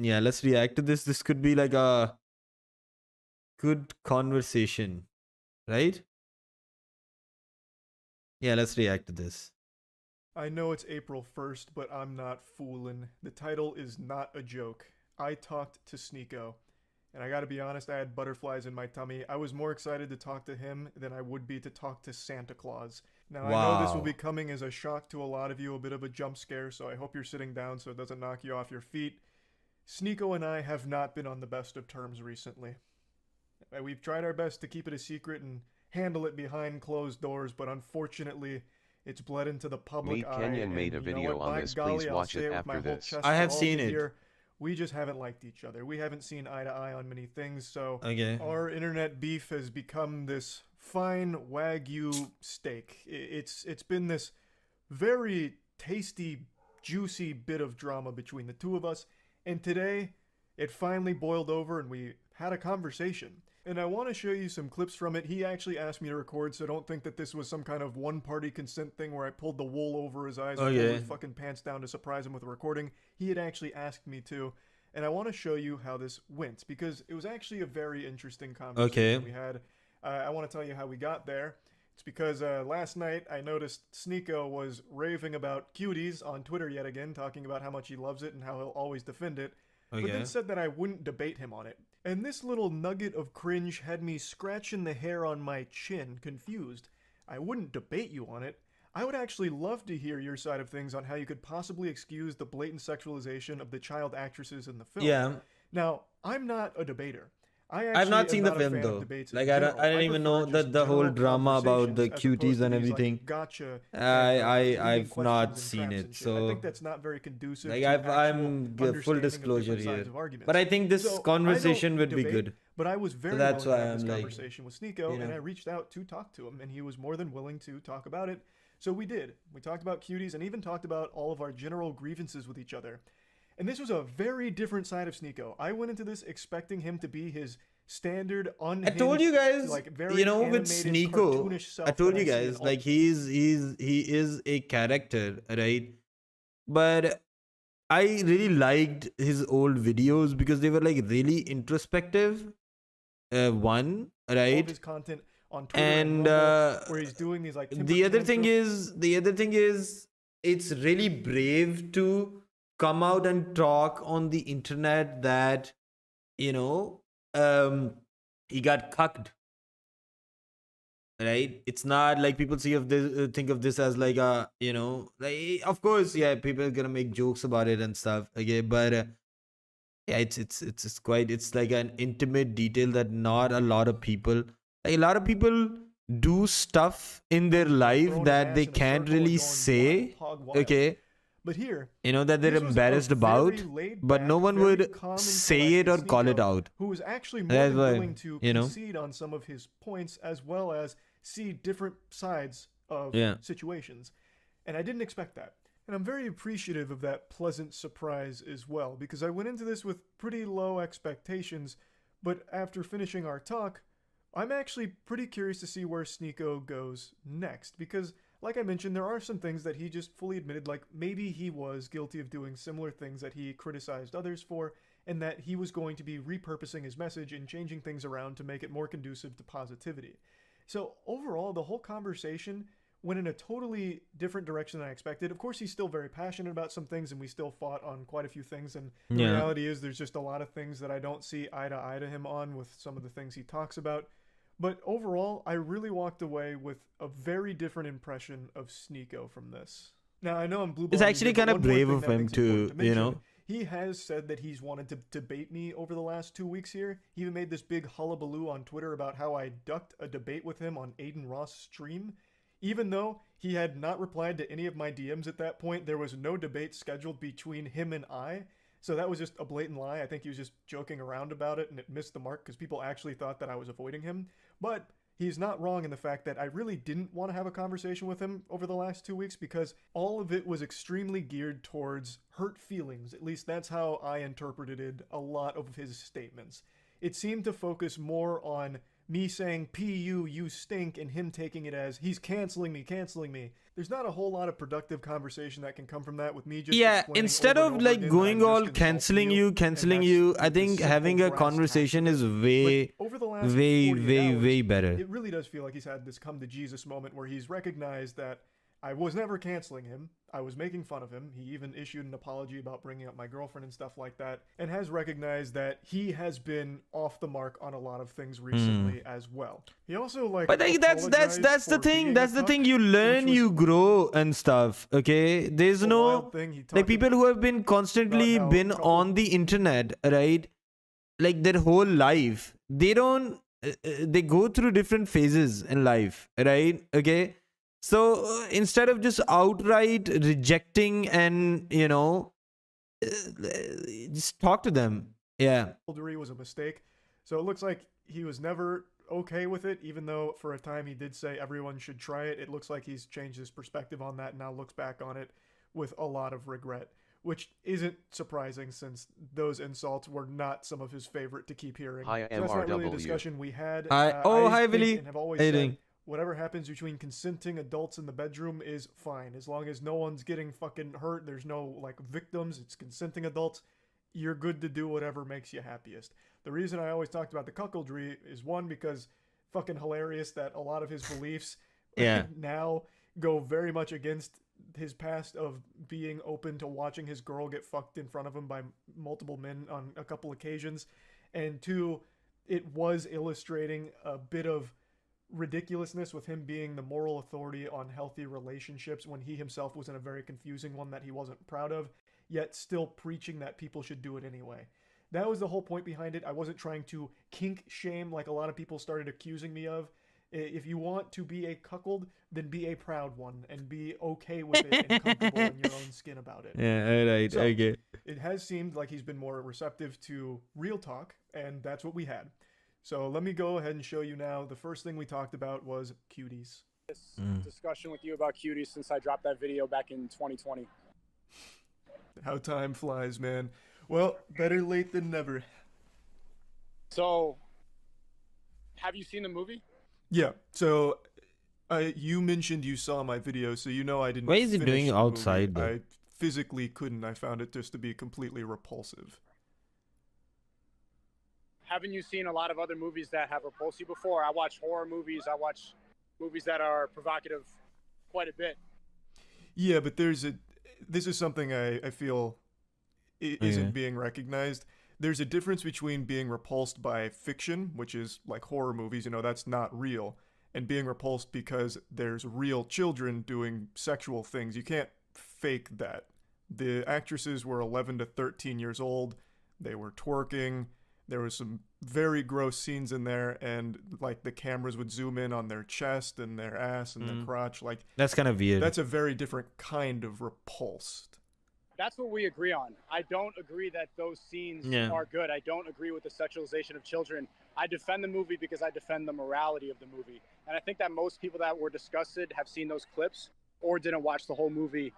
Yeah, let's react to this. This could be like a good conversation, right? Yeah, let's react to this. I know it's April 1st, but I'm not foolin'. The title is not a joke. I talked to Sneako, and I gotta be honest, I had butterflies in my tummy. I was more excited to talk to him than I would be to talk to Santa Claus. Now, I know this will be Wow. coming as a shock to a lot of you, a bit of a jump scare, so I hope you're sitting down so it doesn't knock you off your feet. Sneako and I have not been on the best of terms recently. We've tried our best to keep it a secret and handle it behind closed doors, but unfortunately, it's bled into the public Meet eye, Kenyan made a and you know video what? on By this, please golly, I'll watch say it it with my after whole this. chest I for have all seen to it. hear. We just haven't liked each other. We haven't seen eye to eye on many things, so Okay. our internet beef has become this fine Wagyu steak. It's been this very tasty, juicy bit of drama between the two of us, and today it finally boiled over and we had a conversation. And I want to show you some clips from it. He actually asked me to record, so don't think that this was some kind of one-party consent thing where I pulled the wool over his eyes and pulled Okay. his fucking pants down to surprise him with a recording. He had actually asked me to, and I want to show you how this went because it was actually a very interesting conversation Okay. we had. I want to tell you how we got there. It's because last night I noticed Sneako was raving about cuties on Twitter yet again, talking about how much he loves it and how he'll always defend it, but then Okay. said that I wouldn't debate him on it. And this little nugget of cringe had me scratching the hair on my chin, confused. I wouldn't debate you on it. I would actually love to hear your side of things on how you could possibly excuse the blatant sexualization of the child actresses in the film. Yeah. Now, I'm not a debater. I I've actually not am seen the not a film fan of though. debates in Like I don't, general. I don't I even prefer know just the whole general drama about the conversations as opposed cuties to and these everything. like gotcha and leading I've not questions and seen traps it. and shit. I think So that's not very conducive like to actual full understanding of disclosure different here. sides of arguments. But I think this So I conversation don't would be debate, good. but I was So very that's willing to why have this I'm like, conversation with Sneako, you and know. I reached out to talk to him, and he was more than willing to talk about it. So we did. We talked about cuties and even talked about all of our general grievances with each other. And this was a very different side of Sneako. I went into this expecting him to be his standard, I told you unhinged, guys, like very you know, with animated, Sneako, cartoonish I self told that you I see in guys, all. like he is a character, right? But I really liked his old videos because they were like really introspective. One, All of right? his content on Twitter and And Rumble, where he's doing these like temper tantrums. the other thing is, it's really brave to come out and talk on the internet that you know, he got cucked, right? It's not like people see of this think of this as like a like of course yeah people are gonna make jokes about it and stuff, okay, but yeah it's quite it's like an intimate detail that not a lot of people, like a lot of people do stuff in their life Throwing his that they ass in a can't circle and really going wild, say, hog wild. okay, But here, that they're this was a embarrassed very about, laid but no back, one very would calm and say it collected or call it Sneako, out. who was actually more That's than why, willing to concede on some of his points as well as see different sides of Yeah. situations. And I didn't expect that. And I'm very appreciative of that pleasant surprise as well, because I went into this with pretty low expectations, but after finishing our talk, I'm actually pretty curious to see where Sneako goes next, because like I mentioned, there are some things that he just fully admitted, like maybe he was guilty of doing similar things that he criticized others for, and that he was going to be repurposing his message and changing things around to make it more conducive to positivity. So overall, the whole conversation went in a totally different direction than I expected. Of course, he's still very passionate about some things, and we still fought on quite a few things. And the Yeah. reality is, there's just a lot of things that I don't see eye to him on with some of the things he talks about. But overall, I really walked away with a very different impression of Sneako from this. Now, I know I'm blue. It's actually kind of brave of him to, He has said that he's wanted to debate me over the last 2 weeks here. He even made this big hullabaloo on Twitter about how I ducked a debate with him on Aiden Ross' stream. Even though he had not replied to any of my DMs at that point, there was no debate scheduled between him and I. So that was just a blatant lie. I think he was just joking around about it and it missed the mark because people actually thought that I was avoiding him. But he's not wrong in the fact that I really didn't want to have a conversation with him over the last 2 weeks because all of it was extremely geared towards hurt feelings. At least that's how I interpreted a lot of his statements. It seemed to focus more on me saying "pu, you stink," and him taking it as he's canceling me, canceling me. There's not a whole lot of productive conversation that can come from that with me just Yeah, explaining instead over and of over like again that going I'm all just insulting canceling and you, that's I like the think simple having a brass tacks of conversation it. is But over the last 48 hours, way better. it really does feel like he's had this come to Jesus moment where he's recognized that I was never canceling him. I was making fun of him. He even issued an apology about bringing up my girlfriend and stuff like that, and has recognized that he has been off the mark on a lot of things recently as well. He also But like that's apologized the for thing. being a That's the thing. cuck, You learn, which was you grow and stuff. Okay, there's a no wild thing. He like talked people who have been about constantly how been couple on the internet, right? Like their whole life, they don't. They go through different phases in life, right? Okay, so instead of just outright rejecting and just talk to them. Yeah. was a mistake. So it looks like he was never okay with it, even though for a time he did say everyone should try it. It looks like he's changed his perspective on that and now looks back on it with a lot of regret, which isn't surprising since those insults were not some of his favorite to keep hearing. Hi, So that's not really a MRW. discussion we had. Hi. Hi, think Billy. and have always How you said doing? whatever happens between consenting adults in the bedroom is fine. As long as no one's getting fucking hurt, there's no like victims, it's consenting adults, you're good to do whatever makes you happiest. The reason I always talked about the cuckoldry is one, because fucking hilarious that a lot of his beliefs Yeah. now go very much against his past of being open to watching his girl get fucked in front of him by multiple men on a couple occasions. And two, it was illustrating a bit of ridiculousness with him being the moral authority on healthy relationships when he himself was in a very confusing one that he wasn't proud of, yet still preaching that people should do it anyway. That was the whole point behind it. I wasn't trying to kink shame like a lot of people started accusing me of. If you want to be a cuckold, then be a proud one and be okay with it and comfortable in your own skin about it. Yeah, alright, So, okay. It has seemed like he's been more receptive to real talk, and that's what we had. So let me go ahead and show you now. The first thing we talked about was cuties. Discussion with you about cuties since I dropped that video back in 2020. How time flies, man. Well, better late than never. So, have you seen the movie? Yeah, so you mentioned you saw my video, so you know I didn't Why is he finish doing the outside, movie. though? I physically couldn't. I found it just to be completely repulsive. Haven't you seen a lot of other movies that have repulsed you before? I watch horror movies. I watch movies that are provocative quite a bit. Yeah, but this is something I feel isn't Okay. being recognized. There's a difference between being repulsed by fiction, which is like horror movies, that's not real, and being repulsed because there's real children doing sexual things. You can't fake that. The actresses were 11 to 13 years old. They were twerking. There was some very gross scenes in there, and like the cameras would zoom in on their chest and their ass and their crotch. Like That's kind of weird. that's a very different kind of repulsed. That's what we agree on. I don't agree that those scenes Yeah. are good. I don't agree with the sexualization of children. I defend the movie because I defend the morality of the movie. And I think that most people that were disgusted have seen those clips or didn't watch the whole movie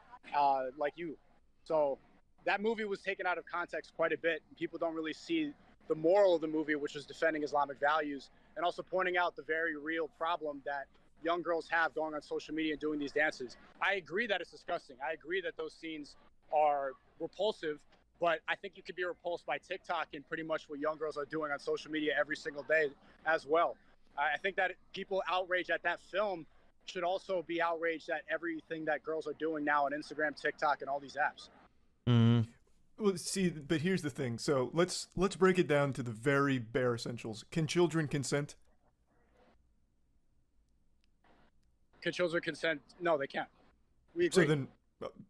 like you. So that movie was taken out of context quite a bit. People don't really see the moral of the movie, which is defending Islamic values and also pointing out the very real problem that young girls have going on social media and doing these dances. I agree that it's disgusting. I agree that those scenes are repulsive, but I think you could be repulsed by TikTok and pretty much what young girls are doing on social media every single day as well. I think that people outraged at that film should also be outraged at everything that girls are doing now on Instagram, TikTok, and all these apps. Mhm. Well, see, but here's the thing. So let's break it down to the very bare essentials. Can children consent? Can children consent? No, they can't. We agree.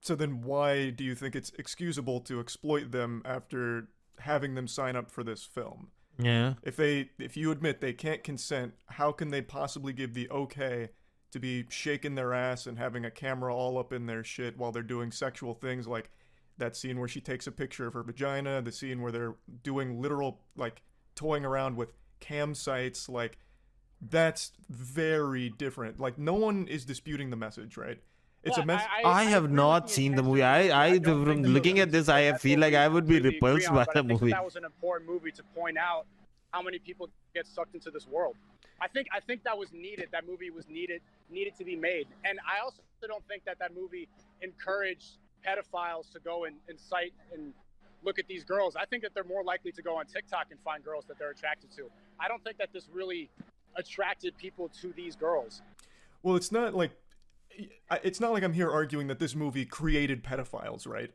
So then why do you think it's excusable to exploit them after having them sign up for this film? Yeah. If you admit they can't consent, how can they possibly give the okay to be shaking their ass and having a camera all up in their shit while they're doing sexual things, like that scene where she takes a picture of her vagina, the scene where they're doing literal, like, toying around with cam sites, like, that's very different. Like, no one is disputing the message, right? It's a message. I have agree with not the seen the intention movie. of the movie. I don't from think that looking those at this, scenes are I bad. feel That's like what I we would be completely agree repulsed on, by but the I think movie. that was an important movie to point out how many people get sucked into this world. I think that was needed. That movie was needed to be made. And I also don't think that movie encouraged pedophiles to go and cite and look at these girls. I think that they're more likely to go on TikTok and find girls that they're attracted to. I don't think that this really attracted people to these girls. Well, it's not like I'm here arguing that this movie created pedophiles, right?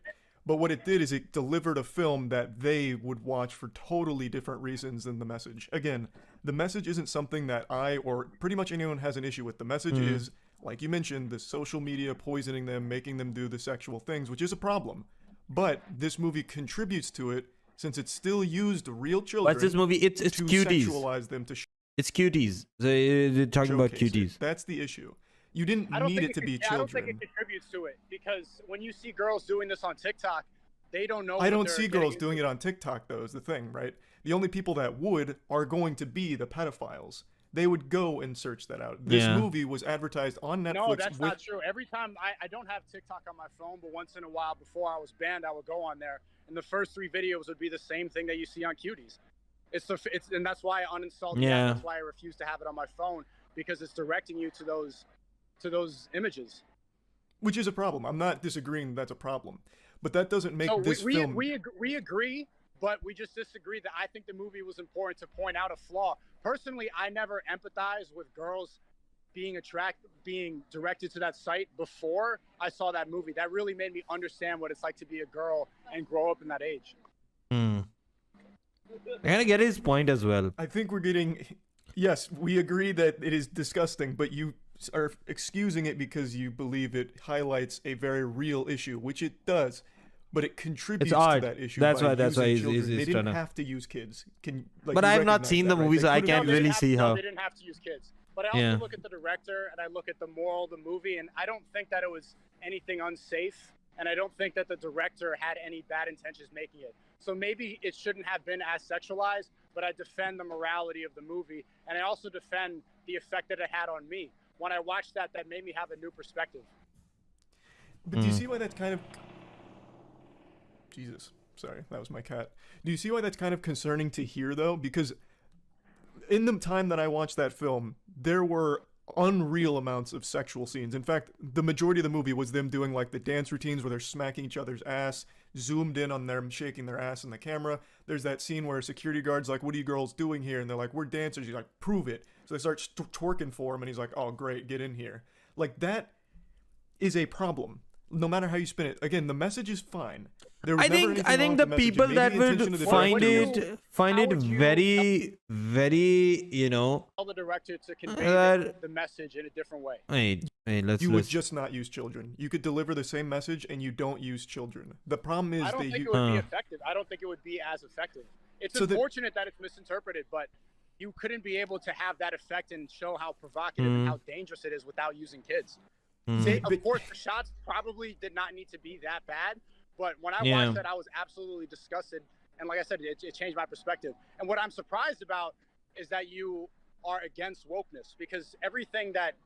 But what it did is it delivered a film that they would watch for totally different reasons than the message. Again, the message isn't something that I or pretty much anyone has an issue with. The message is, like you mentioned, the social media poisoning them, making them do the sexual things, which is a problem. But this movie contributes to it since it still used real children. What's this movie? It's to cuties. Sexualize them to it's cuties. They're talking about cuties. It. That's the issue. You didn't need it to be children. I don't think it contributes to it because when you see girls doing this on TikTok, they don't know. I don't see girls doing it on TikTok, though, is the thing, right? The only people that would are going to be the pedophiles. They would go and search that out. This movie was advertised on Netflix. No, that's not true. Every time, I don't have TikTok on my phone, but once in a while, before I was banned, I would go on there, and the first 3 videos would be the same thing that you see on Cuties. And that's why I uninstalled the app. That's why I refuse to have it on my phone, because it's directing you to those images. Which is a problem. I'm not disagreeing that's a problem. But that doesn't make this film... We agree, but we just disagree that I think the movie was important to point out a flaw. Personally, I never empathized with girls being directed to that site before I saw that movie. That really made me understand what it's like to be a girl and grow up in that age. I kind of get his point as well. I think we're getting... Yes, we agree that it is disgusting, but you are excusing it because you believe it highlights a very real issue, which it does, but it contributes to that issue. That's why he's they didn't have to use kids. But I have not seen the movie, so I can't really see how. They didn't have to use kids. But I also look at the director and I look at the moral of the movie, and I don't think that it was anything unsafe, and I don't think that the director had any bad intentions making it. So maybe it shouldn't have been as sexualized, but I defend the morality of the movie, and I also defend the effect that it had on me. When I watched that made me have a new perspective. But do you see why that's kind of... Jesus, sorry, that was my cat. Do you see why that's kind of concerning to hear, though? Because in the time that I watched that film, there were unreal amounts of sexual scenes. In fact, the majority of the movie was them doing like the dance routines where they're smacking each other's ass, zoomed in on them shaking their ass in the camera. There's that scene where a security guard's like, "What are you girls doing here?" And they're like, "We're dancers." He's like, "Prove it." So they start twerking for him, and he's like, "Oh, great, get in here." Like, that is a problem. No matter how you spin it. Again, the message is fine. I think the people that would find it very, very, Tell the director to convey the message in a different way. You would just not use children. You could deliver the same message and you don't use children. The problem is I don't think it would be effective. I don't think it would be as effective. It's unfortunate that it's misinterpreted, but you couldn't be able to have that effect and show how provocative and how dangerous it is without using kids. Of course, the shots probably did not need to be that bad, but when I watched that, I was absolutely disgusted. And like I said, it changed my perspective. And what I'm surprised about is that you are against wokeness, because everything that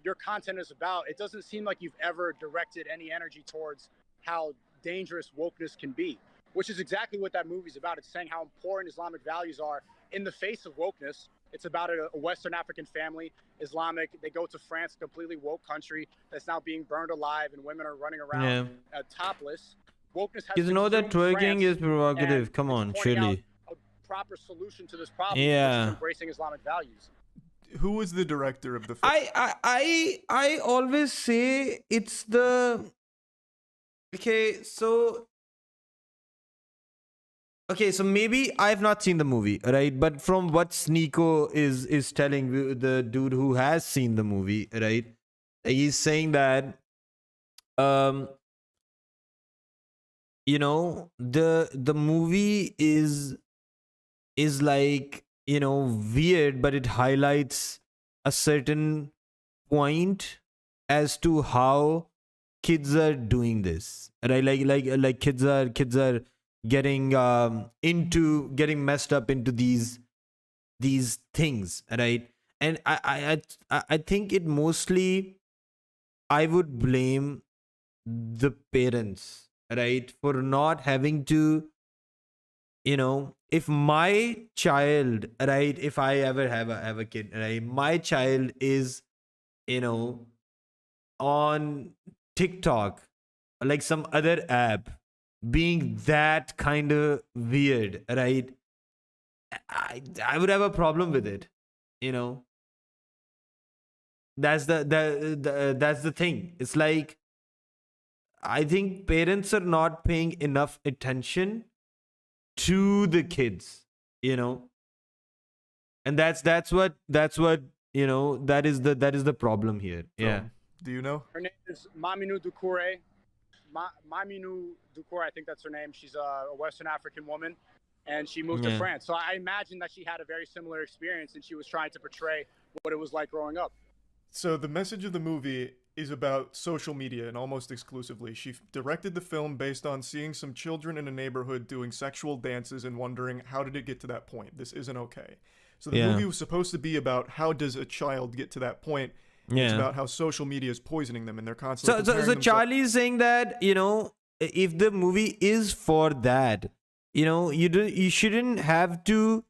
your content is about, it doesn't seem like you've ever directed any energy towards how dangerous wokeness can be, which is exactly what that movie's about. It's saying how important Islamic values are in the face of wokeness. It's about a Western African family, Islamic. They go to France, a completely woke country that's now being burned alive, and women are running around topless. Wokeness has that twerking is provocative. Come on, surely. A proper solution to this problem is embracing Islamic values. Who was the director of the film? I always say it's the... Okay, so maybe I've not seen the movie, right? But from what Sneako is telling, the dude who has seen the movie, right? He's saying that, the movie is like, weird, but it highlights a certain point as to how kids are doing this, right? Like kids are getting messed up into these things, right? And I think it mostly, I would blame the parents, right, for not having to if my child, right, if I ever have a kid, right, my child is, you know, on TikTok, like some other app, being that kind of weird, right? I would have a problem with it, you know. That's the thing. It's like I think parents are not paying enough attention to the kids, you know, and that's what that is the problem here. Yeah. Do you know? Her name is Maminu Dukure. Maminu Dukure, I think that's her name. She's a Western African woman, and she moved to Yeah. France. So I imagine that she had a very similar experience, and she was trying to portray what it was like growing up. So the message of the movie is about social media and almost exclusively. She directed the film based on seeing some children in a neighborhood doing sexual dances and wondering how did it get to that point? This isn't okay. So the Yeah. movie was supposed to be about how does a child get to that point. It's Yeah. about how social media is poisoning them and they're constantly So comparing themselves. Charlie is saying that, if the movie is for that, you shouldn't have to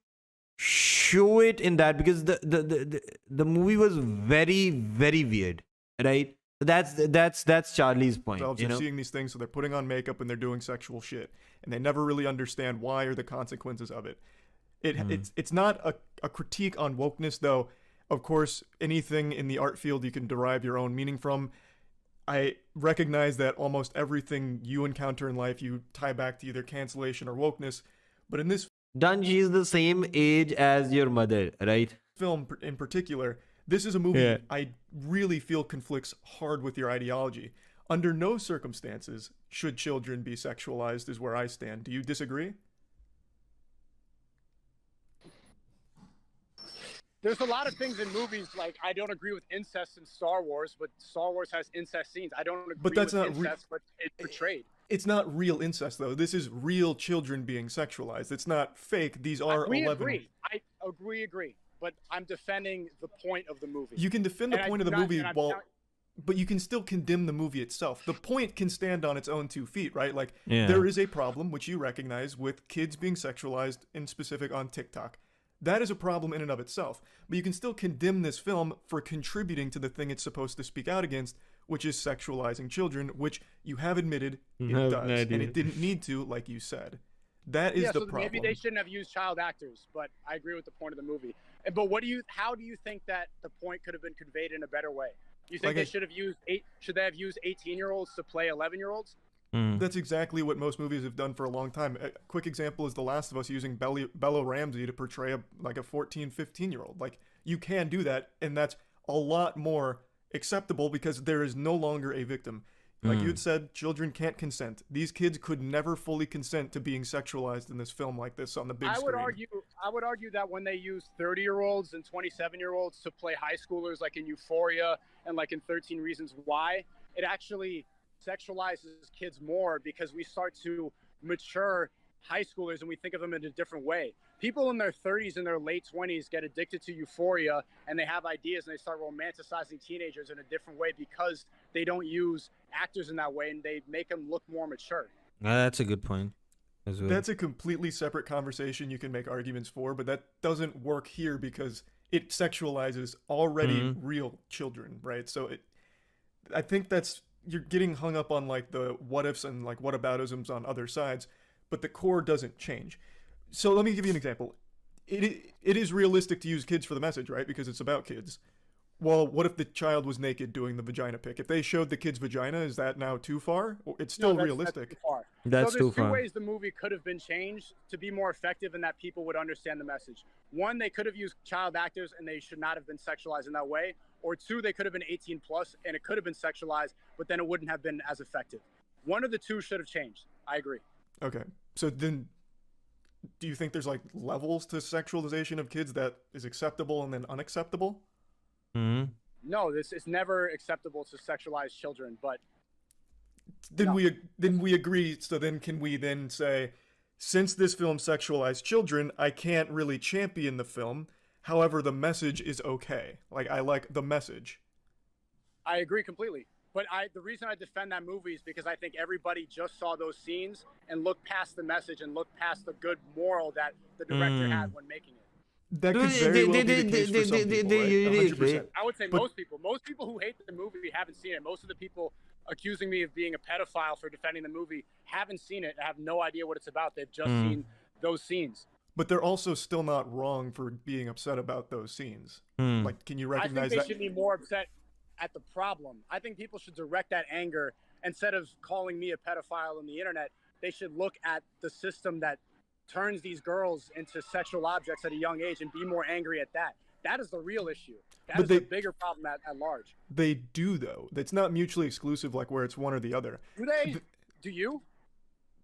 show it in that, because the movie was very, very weird, right? That's Charlie's point. Themselves are seeing these things, so they're putting on makeup and they're doing sexual shit, and they never really understand why or the consequences of it. It's not a critique on wokeness, though. Of course, anything in the art field you can derive your own meaning from. I recognize that almost everything you encounter in life you tie back to either cancellation or wokeness, but in this Dungy is the same age as your mother, right? film in particular, this is a movie Yeah. I really feel conflicts hard with your ideology. Under no circumstances should children be sexualized, is where I stand. Do you disagree? There's a lot of things in movies, like I don't agree with incest in Star Wars, but Star Wars has incest scenes. I don't agree that's with not incest, but it's portrayed. It's not real incest, though. This is real children being sexualized. It's not fake. These are We 11. agree. I agree. But I'm defending the point of the movie. You can defend the And I point of do the not- movie and I'm while. not- But you can still condemn the movie itself. The point can stand on its own 2 feet, right? Like, Yeah. there is a problem, which you recognize, with kids being sexualized, in specific on TikTok. That is a problem in and of itself. But you can still condemn this film for contributing to the thing it's supposed to speak out against, which is sexualizing children, which you have admitted it No, does. no And idea. it didn't need to, like you said. That is yeah, the so problem. maybe they shouldn't have used child actors, but I agree with the point of the movie. But how do you think that the point could have been conveyed in a better way? You think Like should they have used 18-year-olds to play 11-year-olds? That's exactly what most movies have done for a long time. A quick example is The Last of Us using Bella Ramsey to portray a 14, 15-year-old. Like, you can do that, and that's a lot more acceptable because there is no longer a victim. Like you had said, children can't consent. These kids could never fully consent to being sexualized in this film like this on the big screen. I would argue that when they use 30-year-olds and 27-year-olds to play high schoolers, like in Euphoria and like in 13 Reasons Why, it actually sexualizes kids more because we start to mature high schoolers and we think of them in a different way. People in their 30s and their late 20s get addicted to Euphoria and they have ideas and they start romanticizing teenagers in a different way because they don't use actors in that way and they make them look more mature. That's a good point as well. That's a completely separate conversation you can make arguments for, but that doesn't work here because it sexualizes already real children, right? So I think you're getting hung up on like the what ifs and like whataboutisms on other sides, but the core doesn't change. So let me give you an example. It is realistic to use kids for the message, right? Because it's about kids. Well, what if the child was naked doing the vagina pic? If they showed the kid's vagina, is that now too far? It's still realistic. That's too far. That's so too there's two far. ways the movie could have been changed to be more effective and that people would understand the message. One, they could have used child actors and they should not have been sexualized in that way. Or two, they could have been 18 plus and it could have been sexualized, but then it wouldn't have been as effective. One of the two should have changed. I agree. Okay. So then do you think there's like levels to sexualization of kids that is acceptable and then unacceptable? No, this is never acceptable to sexualize children, but Then No. we agree. So then can we then say, since this film sexualized children, I can't really champion the film. However, the message is okay. Like, I like the message. I agree completely. But the reason I defend that movie is because I think everybody just saw those scenes and looked past the message and looked past the good moral that the director had when making it. That could very well be the case for some people, right? usually 100%. I would say most people who hate the movie haven't seen it. Most of the people accusing me of being a pedophile for defending the movie haven't seen it and have no idea what it's about. They've just seen those scenes. But they're also still not wrong for being upset about those scenes. Like, can you recognize I think that? they should be more upset at the problem. I think people should direct that anger instead of calling me a pedophile on the internet. They should look at the system that turns these girls into sexual objects at a young age and be more angry at that. That is the real issue. That is the bigger problem at large. They do, though. It's not mutually exclusive, like where it's one or the other. Do they? Do you?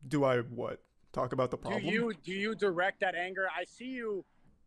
Do I what? Talk about the problem? Do you direct that anger? I see you.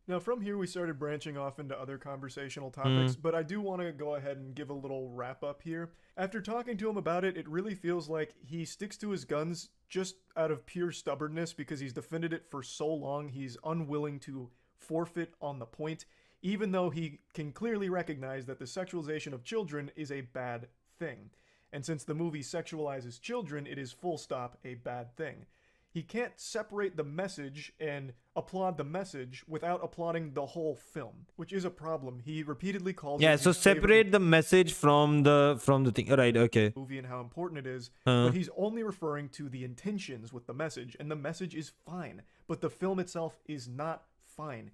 Now, from here, we started branching off into other conversational topics, but I do want to go ahead and give a little wrap up here. After talking to him about it, it really feels like he sticks to his guns just out of pure stubbornness because he's defended it for so long. He's unwilling to forfeit on the point, even though he can clearly recognize that the sexualization of children is a bad thing. And since the movie sexualizes children, it is full stop a bad thing. He can't separate the message and applaud the message without applauding the whole film, which is a problem. He repeatedly calls it so his favorite separate the message from the thing. All right, okay. movie and how important it is, but he's only referring to the intentions with the message, and the message is fine, but the film itself is not fine.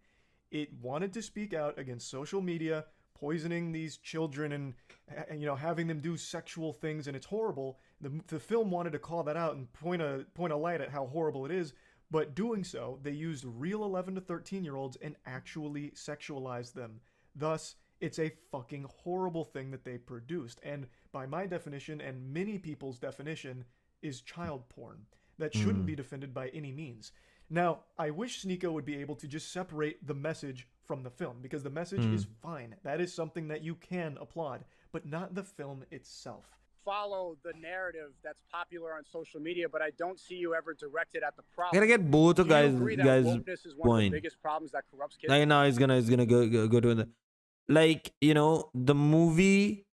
It wanted to speak out against social media, poisoning these children and having them do sexual things, and it's horrible. The film wanted to call that out and point a light at how horrible it is, but doing so, they used real 11 to 13-year-olds and actually sexualized them. Thus, it's a fucking horrible thing that they produced, and by my definition and many people's definition, is child porn. That shouldn't be defended by any means. Now, I wish Sneako would be able to just separate the message from the film, because the message is fine. That is something that you can applaud, but not the film itself. Follow the narrative that's popular on social media, but I don't see you ever directed at the I problem. gotta get both of Do you guys agree that wokeness is one of the point. biggest problems that corrupts kids? Like now, it's gonna go to the, like, the movie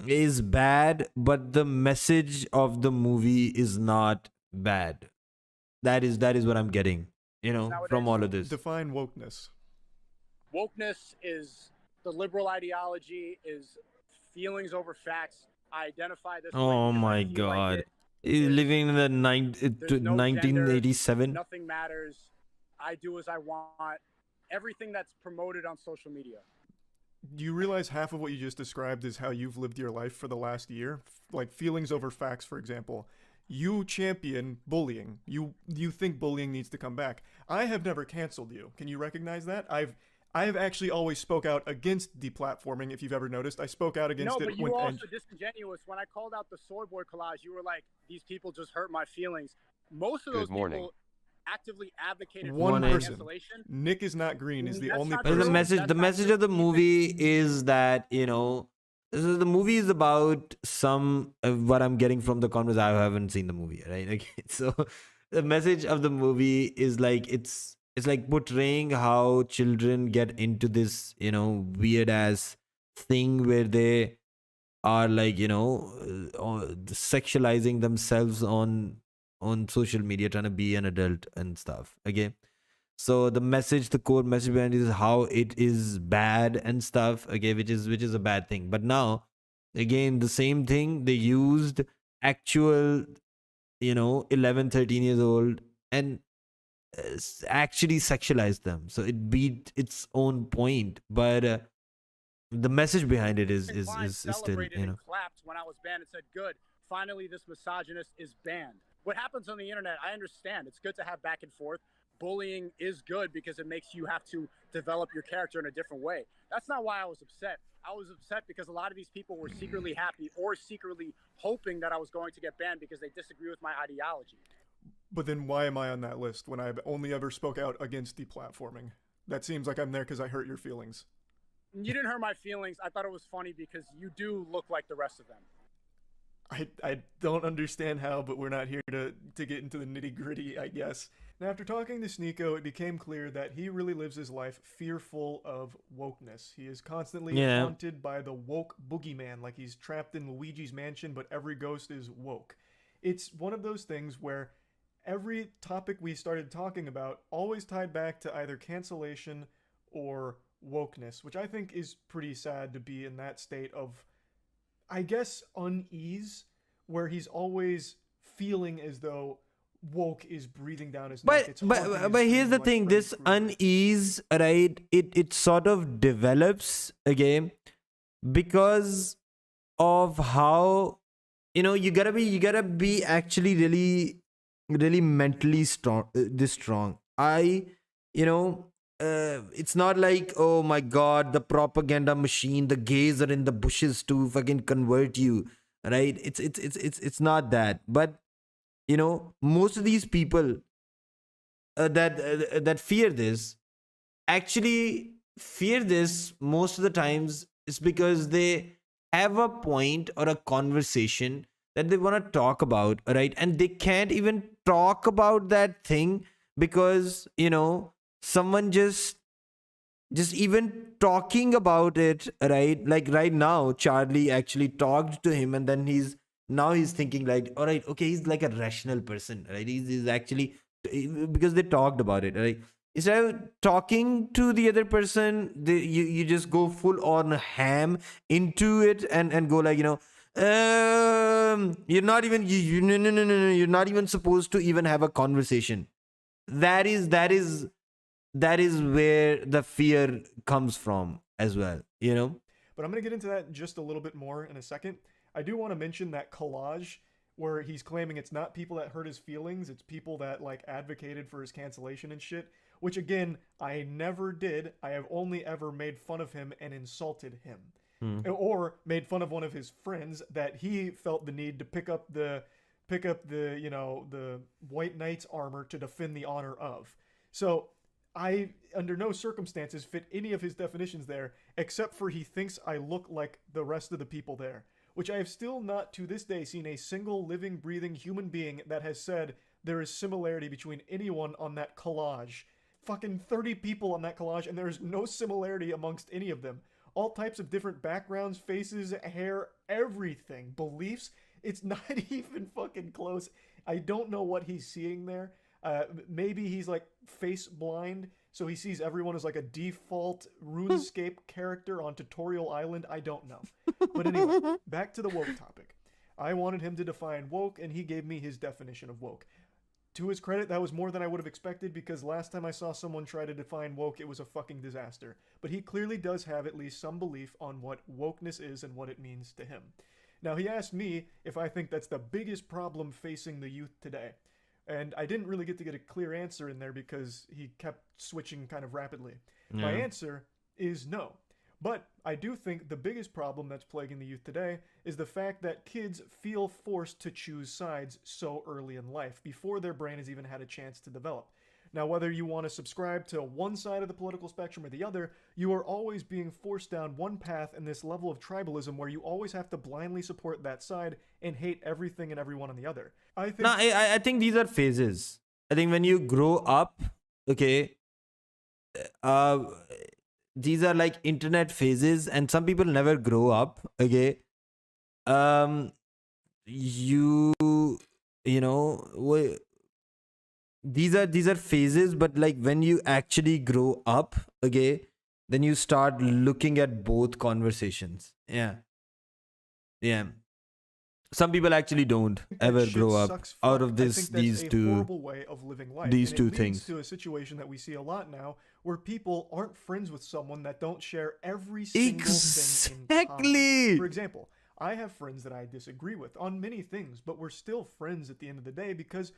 is bad, but the message of the movie is not bad. That is what I'm getting, from all of this. Define wokeness. Wokeness is the liberal ideology, is feelings over facts. I identify this. Oh my God. Living in the There's no 1987. Gender, nothing matters. I do as I want. Everything that's promoted on social media. Do you realize half of what you just described is how you've lived your life for the last year? Like feelings over facts, for example. You champion bullying. You think bullying needs to come back. I have never canceled you. Can you recognize that? I've actually always spoke out against deplatforming, if you've ever noticed. I spoke out against it. No, but you were also disingenuous. When I called out the soy boy collage, you were like, these people just hurt my feelings. Most of those people actively advocated for cancellation. Nick is not green is the only But person. the message of the movie is that, the movie is about what I'm getting from the conversation. I haven't seen the movie, right? Okay, so the message of the movie is like, it's like portraying how children get into this, weird ass thing where they are like, sexualizing themselves on social media, trying to be an adult and stuff. Okay. So the core message behind it is how it is bad and stuff. Okay, which is a bad thing. But now, again, the same thing, they used actual, 11, 13 years old and actually sexualized them. So it beat its own point. But the message behind it is still, and clapped when I was banned and said, good, finally this misogynist is banned. What happens on the internet, I understand. It's good to have back and forth. Bullying is good because it makes you have to develop your character in a different way. That's not why I was upset. I was upset because a lot of these people were secretly happy or secretly hoping that I was going to get banned because they disagree with my ideology. But then why am I on that list when I've only ever spoke out against deplatforming? That seems like I'm there because I hurt your feelings. You didn't hurt my feelings. I thought it was funny because you do look like the rest of them. I don't understand how, but we're not here to get into the nitty gritty, I guess. Now, after talking to Sneako, it became clear that he really lives his life fearful of wokeness. He is constantly Yeah. haunted by the woke boogeyman, like he's trapped in Luigi's mansion, but every ghost is woke. It's one of those things where every topic we started talking about always tied back to either cancellation or wokeness, which I think is pretty sad to be in that state of, I guess, unease, where he's always feeling as though woke is breathing down his neck. But It's haunting his but here's dreams the like thing: Freddy this Krueger. unease, right? It sort of develops again because of how, you gotta be actually really mentally strong, this strong. You know it's not like, oh my god, the propaganda machine, the gays are in the bushes to fucking convert you, right? It's not that. But most of these people that fear this actually fear this most of the times is because they have a point or a conversation that they want to talk about, right? And they can't even talk about that thing because someone just even talking about it, right? Like right now Charlie actually talked to him, and then he's thinking like, all right, okay, he's like a rational person, right? He's actually, because they talked about it, right? Instead of talking to the other person, you just go full on ham into it and go like, you're not even no, no, no, no, no, you're not even supposed to even have a conversation. That is where the fear comes from as well. But I'm going to get into that just a little bit more in a second. I do want to mention that collage where he's claiming it's not people that hurt his feelings, it's people that like advocated for his cancellation and shit, which again, I never did. I have only ever made fun of him and insulted him. Or made fun of one of his friends that he felt the need to pick up the the White Knight's armor to defend the honor of. So I, under no circumstances, fit any of his definitions there, except for he thinks I look like the rest of the people there, which I have still not to this day seen a single living, breathing human being that has said there is similarity between anyone on that collage. Fucking 30 people on that collage, and there is no similarity amongst any of them. All types of different backgrounds, faces, hair, everything, beliefs. It's not even fucking close. I don't know what he's seeing there. Maybe he's like face blind, so he sees everyone as like a default RuneScape character on Tutorial Island. I don't know. But anyway, back to the woke topic. I wanted him to define woke, and he gave me his definition of woke. To his credit, that was more than I would have expected, because last time I saw someone try to define woke, it was a fucking disaster. But he clearly does have at least some belief on what wokeness is and what it means to him. Now, he asked me if I think that's the biggest problem facing the youth today. And I didn't really get to get a clear answer in there because he kept switching kind of rapidly. Yeah. My answer is no. But I do think the biggest problem that's plaguing the youth today is the fact that kids feel forced to choose sides so early in life, before their brain has even had a chance to develop. Now, whether you want to subscribe to one side of the political spectrum or the other, you are always being forced down one path in this level of tribalism where you always have to blindly support that side and hate everything and everyone on the other. I think... No, I think these are phases. I think when you grow up, okay, these are like internet phases, and some people never grow up, okay. You know, these are phases, but like when you actually grow up, okay, then you start looking at both conversations. Yeah. Some people actually don't ever grow up out of these two horrible way of living life. these And two it leads things. to a situation that we see a lot now, where people aren't friends with someone that don't share every single thing in common. Exactly. For example, I have friends that I disagree with on many things, but we're still friends at the end of the day because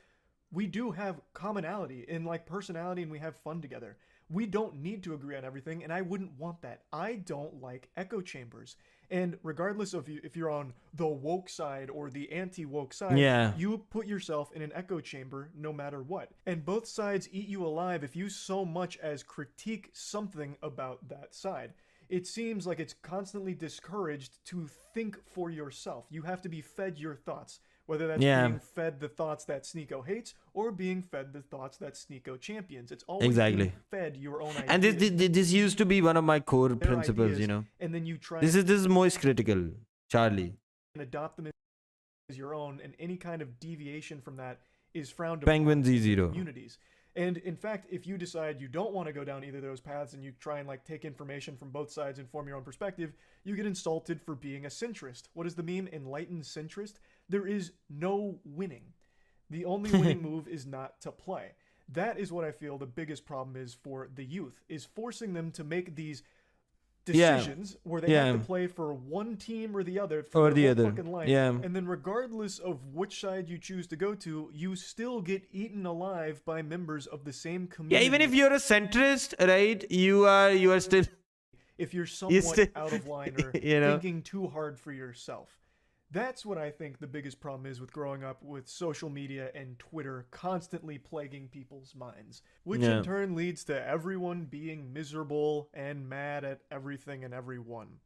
we do have commonality in like personality and we have fun together. We don't need to agree on everything, and I wouldn't want that. I don't like echo chambers. And regardless of if you're on the woke side or the anti-woke side, Yeah. you put yourself in an echo chamber no matter what. And both sides eat you alive if you so much as critique something about that side. It seems like it's constantly discouraged to think for yourself. You have to be fed your thoughts. Whether that's Yeah, being fed the thoughts that Sneako hates or being fed the thoughts that Sneako champions. It's always being exactly. fed your own And ideas, this used to be one of my core their principles, ideas, and then you try This is most critical, Charlie. and adopt them as your own, and any kind of deviation from that is frowned upon Penguin in Z0. communities. And in fact, if you decide you don't want to go down either of those paths and you try and like take information from both sides and form your own perspective, you get insulted for being a centrist. What is the meme? Enlightened centrist? There is no winning. The only winning move is not to play. That is what I feel the biggest problem is for the youth, is forcing them to make these decisions where they have to play for one team or the other for Or the their other. whole fucking life. Yeah. And then regardless of which side you choose to go to, you still get eaten alive by members of the same Yeah, community. even if you're a centrist, right? You are still If you're somewhat still- out of line or thinking too hard for yourself. That's what I think the biggest problem is with growing up with social media and Twitter constantly plaguing people's minds, which in turn leads to everyone being miserable and mad at everything and everyone.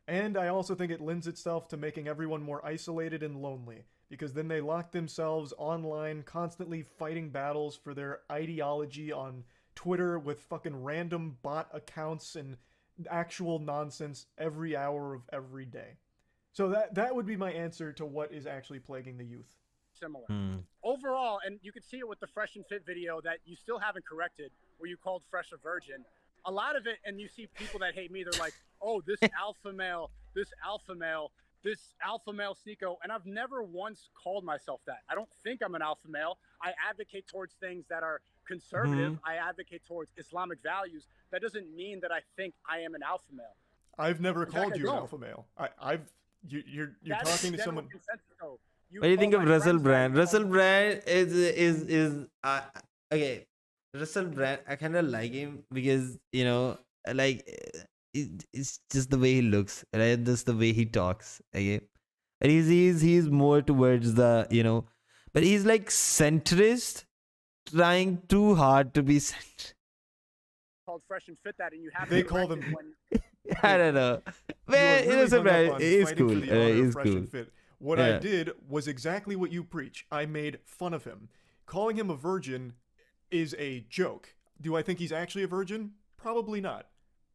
And I also think it lends itself to making everyone more isolated and lonely, because then they lock themselves online, constantly fighting battles for their ideology on Twitter with fucking random bot accounts and actual nonsense every hour of every day. So that would be my answer to what is actually plaguing the youth. Similar. Overall, and you can see it with the Fresh and Fit video that you still haven't corrected, where you called Fresh a virgin. A lot of it, and you see people that hate me, they're like, oh, this alpha male, this alpha male, this alpha male Sneako. And I've never once called myself that. I don't think I'm an alpha male. I advocate towards things that are conservative. I advocate towards Islamic values. That doesn't mean that I think I am an alpha male. I've never called you an alpha male. You're talking to someone. What do you think of Russell Brand? Russell Brand is okay. Russell Brand, I kind of like him because like it's just the way he looks, right? Just the way he talks. Okay, and he's more towards the but he's like centrist, trying too hard to be centrist. Called Fresh and Fit that, and you have they call them. I don't know. Man, it's cool. It's cool. What I did was exactly what you preach. I made fun of him. Calling him a virgin is a joke. Do I think he's actually a virgin? Probably not.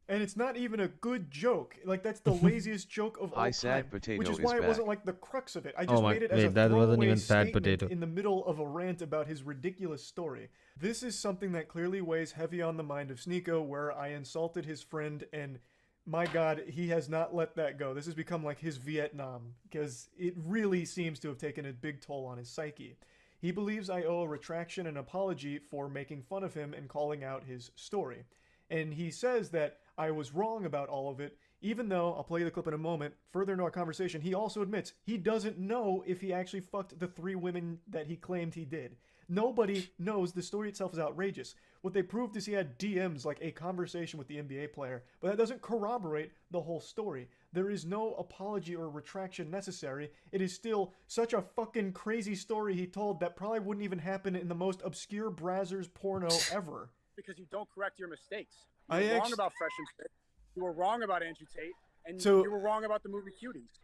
And it's not even a good joke. Like, that's the laziest joke of all time. Which is why it wasn't like the crux of it. I just made it as a throwaway statement in the middle of a rant about his ridiculous story. This is something that clearly weighs heavy on the mind of Sneako, where I insulted his friend, and my God, he has not let that go. This has become like his Vietnam, because it really seems to have taken a big toll on his psyche. He believes I owe a retraction and apology for making fun of him and calling out his story. And he says that I was wrong about all of it, even though, I'll play you the clip in a moment, further into our conversation, he also admits he doesn't know if he actually fucked the 3 women that he claimed he did. Nobody knows. The story itself is outrageous. What they proved is he had DMs, like a conversation with the NBA player, but that doesn't corroborate the whole story. There is no apology or retraction necessary. It is still such a fucking crazy story he told that probably wouldn't even happen in the most obscure Brazzers porno ever. Because you don't correct your mistakes. You were wrong about Fresh and Fit. You were wrong about Andrew Tate, and you were wrong about the movie Cuties.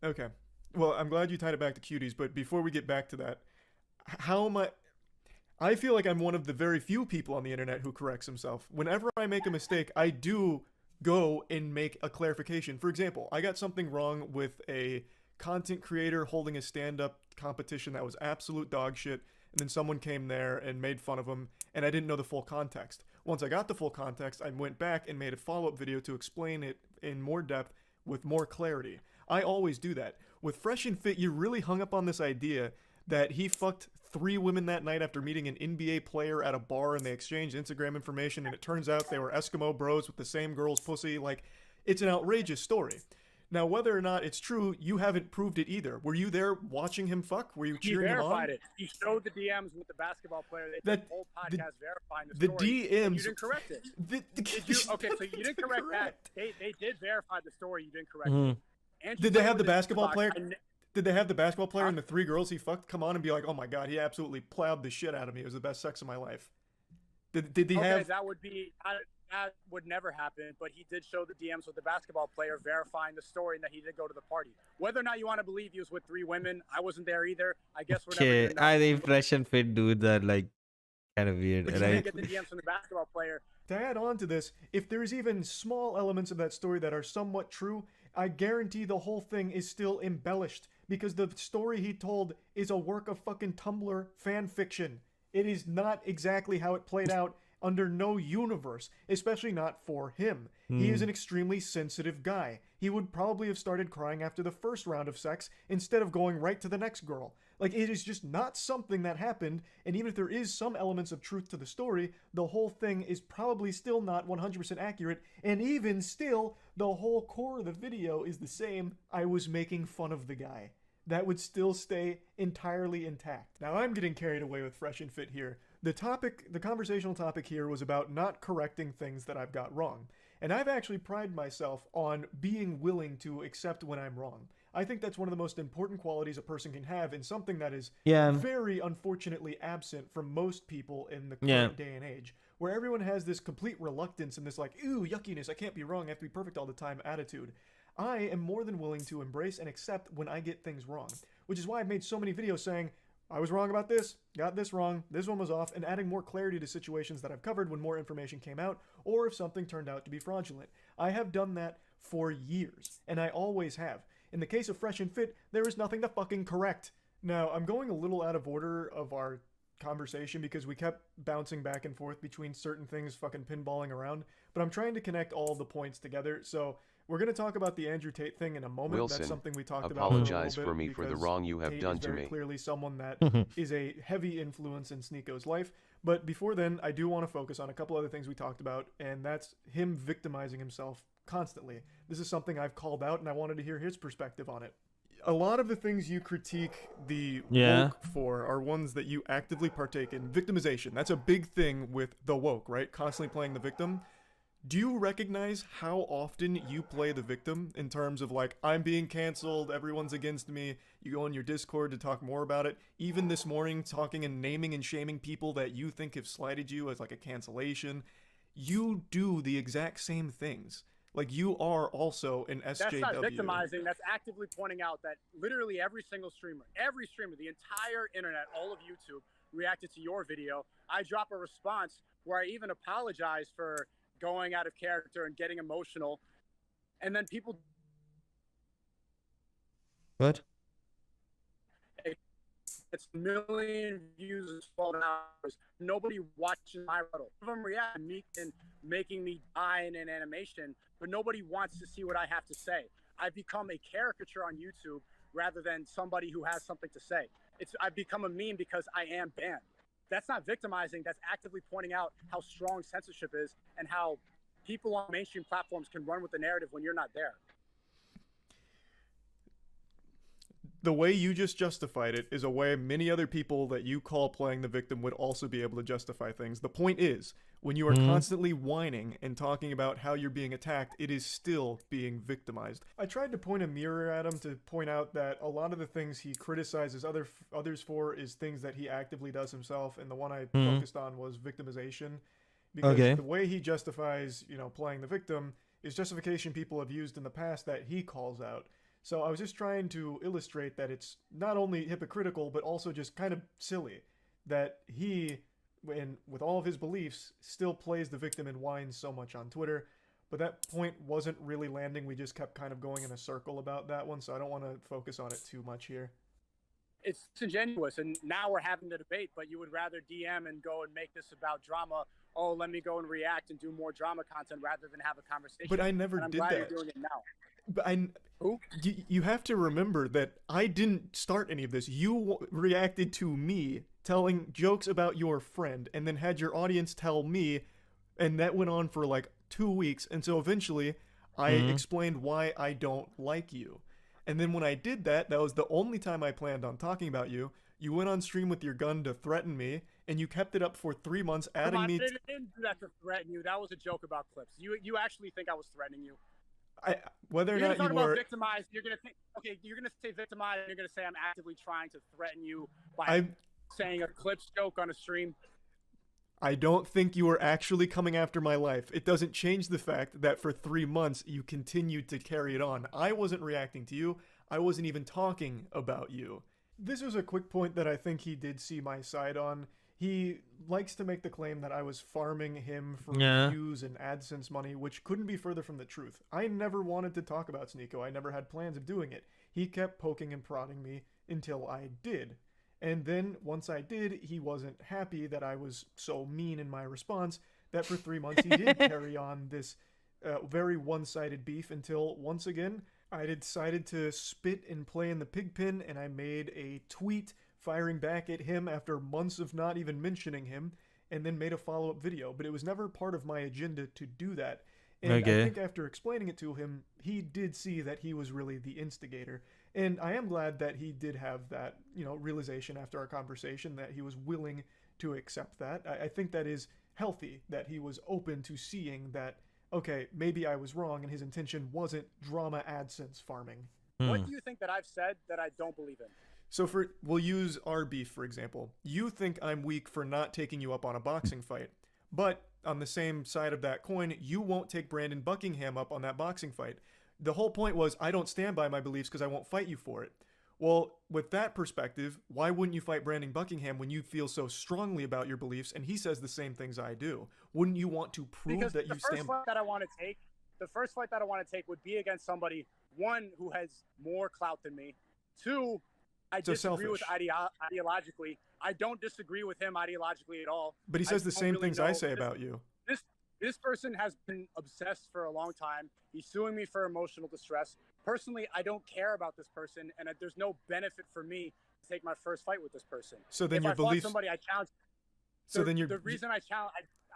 Okay. Well, I'm glad you tied it back to Cuties, but before we get back to that, how am I feel like I'm one of the very few people on the internet who corrects himself. Whenever I make a mistake, I do go and make a clarification. For example, I got something wrong with a content creator holding a stand-up competition that was absolute dog shit, and then someone came there and made fun of him, and I didn't know the full context. Once I got the full context, I went back and made a follow-up video to explain it in more depth with more clarity. I always do that. With Fresh and Fit, you're really hung up on this idea that he fucked 3 women that night after meeting an NBA player at a bar, and they exchanged Instagram information, and it turns out they were Eskimo bros with the same girl's pussy. Like, it's an outrageous story. Now, whether or not it's true, you haven't proved it either. Were you there watching him fuck? Were you cheering him on? He verified it. He showed the DMs with the basketball player. They did the whole podcast verifying the story. The DMs. You didn't correct it. Okay, so you didn't correct that. They did verify the story. You didn't correct it. Did they have the basketball player? Did they have the basketball player and the 3 girls he fucked come on and be like, oh my God, he absolutely plowed the shit out of me. It was the best sex of my life? Did he Okay, have? that would never happen. But he did show the DMs with the basketball player verifying the story and that he did go to the party. Whether or not you want to believe he was with 3 women, I wasn't there either. I guess we're never Okay, gonna know. I think fresh and fit dudes are like kind of weird, But you right? didn't get the DMs from the basketball player. To add on to this, if there's even small elements of that story that are somewhat true, I guarantee the whole thing is still embellished because the story he told is a work of fucking Tumblr fan fiction. It is not exactly how it played out under no universe, especially not for him. He is an extremely sensitive guy. He would probably have started crying after the first round of sex instead of going right to the next girl. Like, it is just not something that happened, and even if there is some elements of truth to the story, the whole thing is probably still not 100% accurate, and even still, the whole core of the video is the same. I was making fun of the guy. That would still stay entirely intact. Now, I'm getting carried away with Fresh and Fit here. The conversational topic here was about not correcting things that I've got wrong. And I've actually prided myself on being willing to accept when I'm wrong. I think that's one of the most important qualities a person can have in something that is very unfortunately absent from most people in the current day and age, where everyone has this complete reluctance and this like, ooh, yuckiness, I can't be wrong, I have to be perfect all the time attitude. I am more than willing to embrace and accept when I get things wrong, which is why I've made so many videos saying, I was wrong about this, got this wrong, this one was off, and adding more clarity to situations that I've covered when more information came out, or if something turned out to be fraudulent. I have done that for years, and I always have. In the case of Fresh and Fit, there is nothing to fucking correct. Now, I'm going a little out of order of our conversation because we kept bouncing back and forth between certain things, fucking pinballing around, but I'm trying to connect all the points together, so we're going to talk about the Andrew Tate thing in a moment. Wilson, that's something we talked apologize about for me for the wrong you have Tate done is to very me. clearly someone that is a heavy influence in Sneako's life. But before then, I do want to focus on a couple other things we talked about, and that's him victimizing himself constantly. This is something I've called out, and I wanted to hear his perspective on it. A lot of the things you critique the woke for are ones that you actively partake in. Victimization, that's a big thing with the woke, right? Constantly playing the victim. Do you recognize how often you play the victim in terms of like, I'm being canceled, everyone's against me, you go on your Discord to talk more about it, even this morning talking and naming and shaming people that you think have slighted you as like a cancellation. You do the exact same things. Like, you are also an SJW. That's not victimizing, that's actively pointing out that literally every streamer, the entire internet, all of YouTube reacted to your video. I drop a response where I even apologize for going out of character and getting emotional, and then people it's a million views in 12 hours. Nobody watching my rebuttal. Some of them react and making me die in an animation, but nobody wants to see what I have to say. I've become a caricature on YouTube rather than somebody who has something to say. I've become a meme because I am banned. That's not victimizing, that's actively pointing out how strong censorship is and how people on mainstream platforms can run with the narrative when you're not there. The way you just justified it is a way many other people that you call playing the victim would also be able to justify things. The point is, when you are constantly whining and talking about how you're being attacked, it is still being victimized. I tried to point a mirror at him to point out that a lot of the things he criticizes others for is things that he actively does himself, and the one I focused on was victimization. Because the way he justifies, playing the victim is justification people have used in the past that he calls out. So I was just trying to illustrate that it's not only hypocritical, but also just kind of silly that he, with all of his beliefs, still plays the victim and whines so much on Twitter. But that point wasn't really landing. We just kept kind of going in a circle about that one, so I don't want to focus on it too much here. It's disingenuous, and now we're having the debate, but you would rather DM and go and make this about drama. Oh, let me go and react and do more drama content rather than have a conversation. But I never did that. I'm glad you're doing it now. But you have to remember that I didn't start any of this. You reacted to me telling jokes about your friend and then had your audience tell me, and that went on for like 2 weeks. And so eventually I explained why I don't like you. And then when I did that, that was the only time I planned on talking about you. You went on stream with your gun to threaten me, and you kept it up for 3 months, adding me. I didn't do that to threaten you. That was a joke about clips. You actually think I was threatening you? Whether or not you were were victimized, you're gonna think, okay, you're gonna say victimized, and you're gonna say I'm actively trying to threaten you by saying a clips joke on a stream. I don't think you were actually coming after my life. It doesn't change the fact that for 3 months you continued to carry it on. I wasn't reacting to you. I wasn't even talking about you. This was a quick point that I think he did see my side on. He likes to make the claim that I was farming him for Yeah. views and AdSense money, which couldn't be further from the truth. I never wanted to talk about Sneako. I never had plans of doing it. He kept poking and prodding me until I did. And then, once I did, he wasn't happy that I was so mean in my response that for 3 months he did carry on this very one-sided beef until, once again, I decided to spit and play in the pig pen, and I made a tweet firing back at him after months of not even mentioning him, and then made a follow-up video. But it was never part of my agenda to do that. And Okay. I think after explaining it to him, he did see that he was really the instigator. And I am glad that he did have that, realization after our conversation, that he was willing to accept that. I think that is healthy, that he was open to seeing that, okay, maybe I was wrong and his intention wasn't drama AdSense farming. What do you think that I've said that I don't believe in? So we'll use our beef, for example. You think I'm weak for not taking you up on a boxing fight. But on the same side of that coin, you won't take Brandon Buckingham up on that boxing fight. The whole point was, I don't stand by my beliefs because I won't fight you for it. Well, with that perspective, why wouldn't you fight Brandon Buckingham when you feel so strongly about your beliefs and he says the same things I do? Wouldn't you want to prove Because that you the first stand... fight that I want to take, would be against somebody, one, who has more clout than me, two, I So disagree with selfish. ideologically. I don't disagree with him ideologically at all. But he says the don't same really things I know. say about you. This person has been obsessed for a long time. He's suing me for emotional distress. Personally, I don't care about this person, and there's no benefit for me to take my first fight with this person. So then If your I fought beliefs... somebody, I challenge. So then The reason I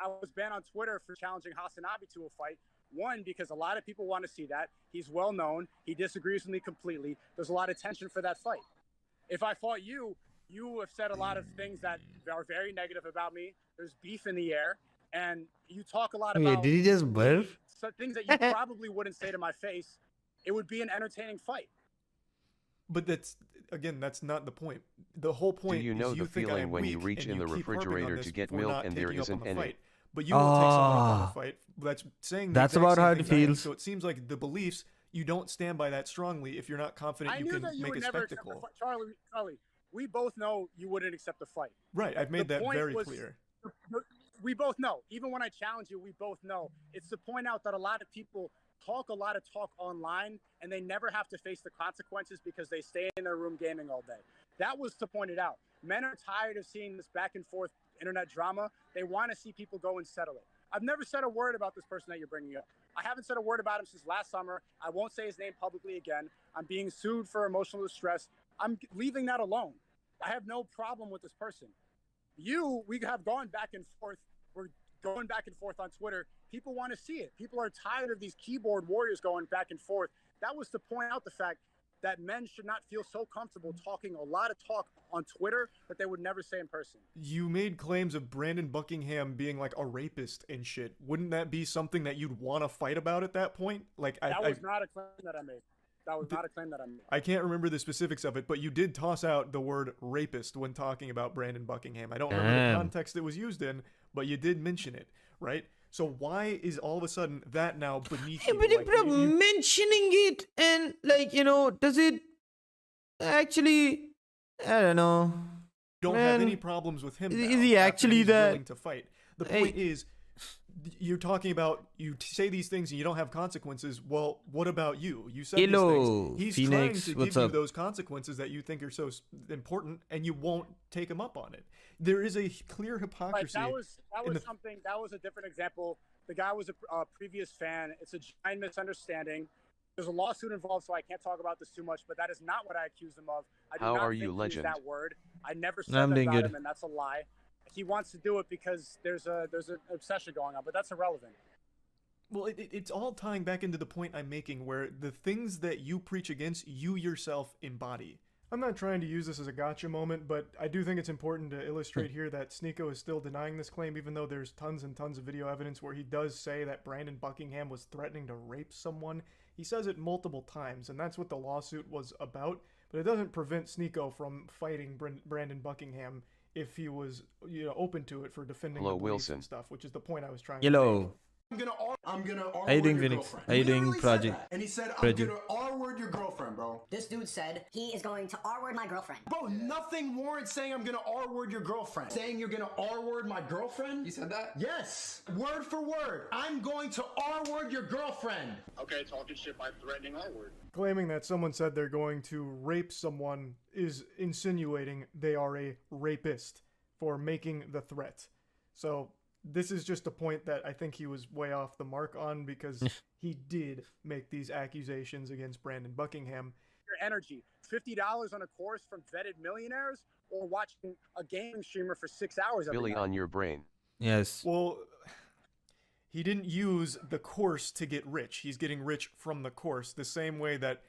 was banned on Twitter for challenging Hasanabi to a fight. One, because a lot of people want to see that. He's well known. He disagrees with me completely. There's a lot of tension for that fight. If I fought you, you have said a lot of things that are very negative about me. There's beef in the air, and you talk a lot Wait, about did he just burp? things that you probably wouldn't say to my face. It would be an entertaining fight. But that's not the point. The whole point Do you know is the think I feeling am when you weak, reach and in the keep harping on refrigerator this to get for milk not and there taking up isn't on the any? fight. But you won't take someone up on Ah. a fight. That's saying the That's exact about same how it things I am. feels. So it seems like the beliefs, you don't stand by that strongly if you're not confident I you knew can that you make would a never accept the spectacle. fight. Charlie, we both know you wouldn't accept the fight. Right, I've made The that point very was- clear. We both know. Even when I challenge you, we both know. It's to point out that a lot of people talk a lot of talk online, and they never have to face the consequences because they stay in their room gaming all day. That was to point it out. Men are tired of seeing this back and forth internet drama. They want to see people go and settle it. I've never said a word about this person that you're bringing up. I haven't said a word about him since last summer. I won't say his name publicly again. I'm being sued for emotional distress. I'm leaving that alone. I have no problem with this person. We have gone back and forth. We're going back and forth on Twitter. People want to see it. People are tired of these keyboard warriors going back and forth. That was to point out the fact that men should not feel so comfortable talking a lot of talk on Twitter that they would never say in person. You made claims of Brandon Buckingham being like a rapist and shit. Wouldn't that be something that you'd want to fight about at that point? Like That was not a claim that I made. I can't remember the specifics of it, but you did toss out the word rapist when talking about Brandon Buckingham. I don't remember the Damn. context it was used in, but you did mention it, right? So why is all of a sudden that now beneath Yeah, you? but Like, mentioning it and does it actually? I don't know. don't have Man, any problems with him. is now he after actually he's that- willing to fight? The Hey. point is, you're talking about say these things and you don't have consequences. Well, what about you? You said Hello, these things. He's Phoenix, trying to what's give up? you those consequences that you think are so important, and you won't take him up on it. There is a clear Right, hypocrisy. that was in the- something. That was a different example. The guy was a previous fan. It's a giant misunderstanding. There's a lawsuit involved, so I can't talk about this too much. But that is not what I accused him of. I do How not are think you, he used legend? that word. I never said I'm that doing about good. him, and that's a lie. He wants to do it because there's an obsession going on, but that's irrelevant. Well, it's all tying back into the point I'm making, where the things that you preach against, you yourself embody. I'm not trying to use this as a gotcha moment, but I do think it's important to illustrate here that Sneako is still denying this claim, even though there's tons and tons of video evidence where he does say that Brandon Buckingham was threatening to rape someone. He says it multiple times, and that's what the lawsuit was about, but it doesn't prevent Sneako from fighting Brandon Buckingham if he was, open to it for defending Hello, the beliefs Wilson. and stuff, which is the point I was trying to make. Hello. I'm gonna How you R-word doing, your Phoenix? girlfriend. How you doing, Literally said Project? that. And he said, I'm Project. gonna R-word your girlfriend, bro. This dude said he is going to R-word my girlfriend. Bro, nothing warrants saying I'm gonna R-word your girlfriend. Saying you're gonna R-word my girlfriend? You said that? Yes. Word for word. I'm going to R-word your girlfriend. Okay, talking shit by threatening R-word. Claiming that someone said they're going to rape someone is insinuating they are a rapist for making the threat. So this is just a point that I think he was way off the mark on, because he did make these accusations against Brandon Buckingham. Your energy, $50 on a course from vetted millionaires, or watching a gaming streamer for 6 hours every Billy night? on your brain. Yes. Well, he didn't use the course to get rich. He's getting rich from the course, the same way that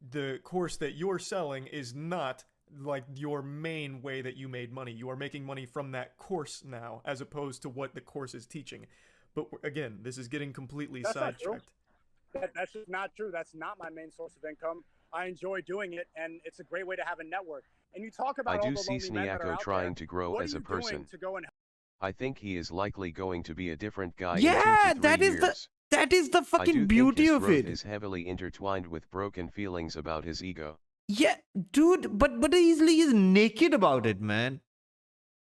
the course that you're selling is not like your main way that you made money. You are making money from that course now, as opposed to what the course is teaching. But again, this is getting completely That's not true. sidetracked. That's just not true. That's not my main source of income. I enjoy doing it, and it's a great way to have a network. And you talk about I all do the see lonely men that are Sneako out trying there. to grow What as are a you doing person. to go and I think he is likely going to be a different guy Yeah, in 2 to 3 that is years. that is the I do fucking think beauty his of growth it. is heavily intertwined with broken feelings about his ego. Yeah, dude, but he's naked about it, man.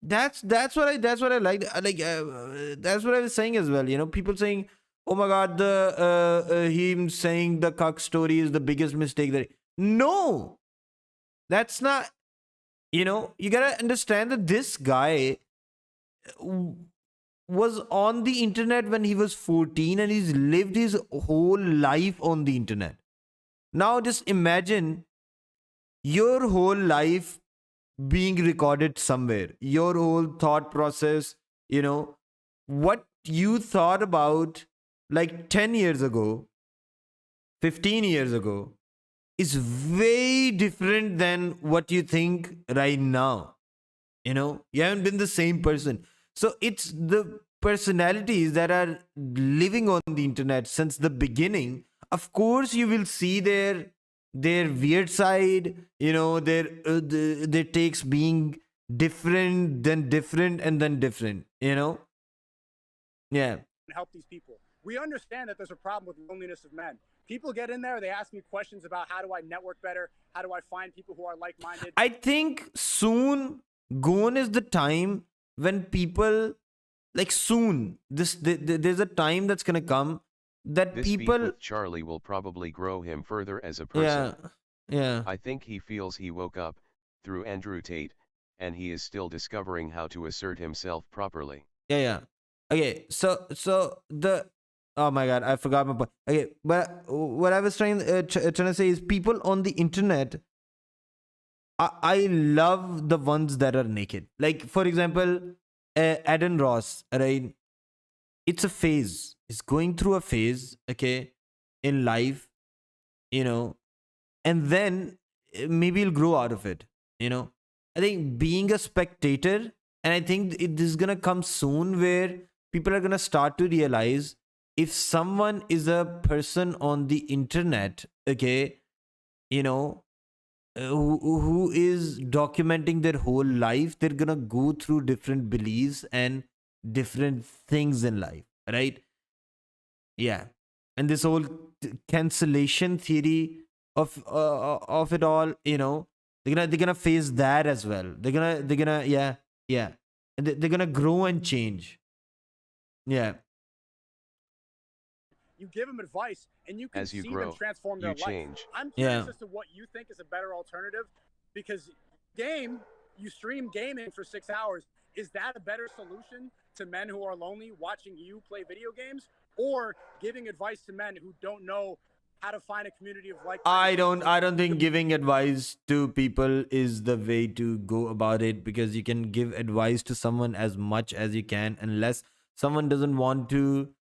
That's what I like. That's what I was saying as well. You know, people saying, "Oh my God, the him saying the cuck story is the biggest mistake." No, that's not. You know, you gotta understand that this guy was on the internet when he was 14, and he's lived his whole life on the internet. Now, just imagine your whole life being recorded somewhere, your whole thought process, what you thought about like 10 years ago, 15 years ago, is way different than what you think right now. You haven't been the same person. So it's the personalities that are living on the internet since the beginning. Of course, you will see their weird side, their takes being different and then different. Yeah. help these people? We understand that there's a problem with loneliness of men. People get in there, they ask me questions about how do I network better? How do I find people who are like-minded? I think soon gone is the time when people, like, soon there's a time that's gonna come that This beef people with Charlie will probably grow him further as a person. yeah I think he feels he woke up through Andrew Tate, and he is still discovering how to assert himself properly. yeah okay, so the, oh my God, I forgot my point. Okay, but what I was trying to say is, people on the internet, I love the ones that are naked. Like, for example, Adam Ross, right? It's a phase. He's going through a phase, okay, in life, and then maybe he'll grow out of it. I think being a spectator, and I think this is gonna come soon, where people are gonna start to realize, if someone is a person on the internet, okay, who is documenting their whole life, they're gonna go through different beliefs and different things in life, right? Yeah. And this whole cancellation theory of it all, they're gonna face that as well. They're gonna yeah and they're gonna grow and change. Yeah. You give them advice, and you can As you see grow, them transform you their life. change. I'm curious Yeah. as to what you think is a better alternative, because you stream gaming for 6 hours. Is that a better solution to men who are lonely watching you play video games, or giving advice to men who don't know how to find a community of like? I don't think giving advice to people is the way to go about it, because you can give advice to someone as much as you can, unless someone doesn't want to,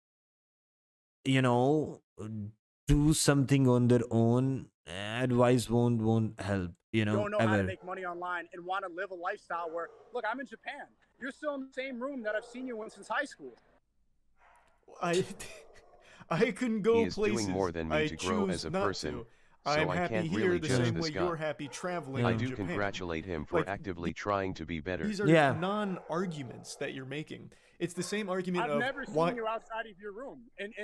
do something on their own. Advice won't help, don't know how to ever. make money online and want to live a lifestyle where, look, I'm in Japan. You're still in the same room that I've seen you in since high school. I couldn't go He is places. doing more than me I to grow choose as a not person. to. I'm so I happy can't here really the judge same the way Scott. you're happy traveling I in do Japan. congratulate him for Like, actively trying to be better. These are Yeah. non-arguments that you're making. It's the same argument I've of never seen why you outside of your room. And I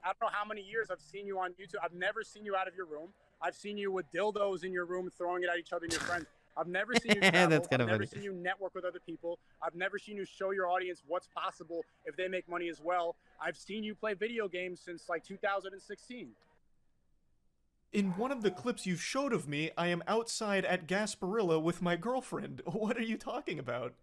don't know how many years I've seen you on YouTube. I've never seen you out of your room. I've seen you with dildos in your room, throwing it at each other and your friends. I've never seen you travel. That's kind I've of never funny. seen you network with other people. I've never seen you show your audience what's possible if they make money as well. I've seen you play video games since like 2016. in one of the clips you showed of me, I am outside at Gasparilla with my girlfriend. What are you talking about?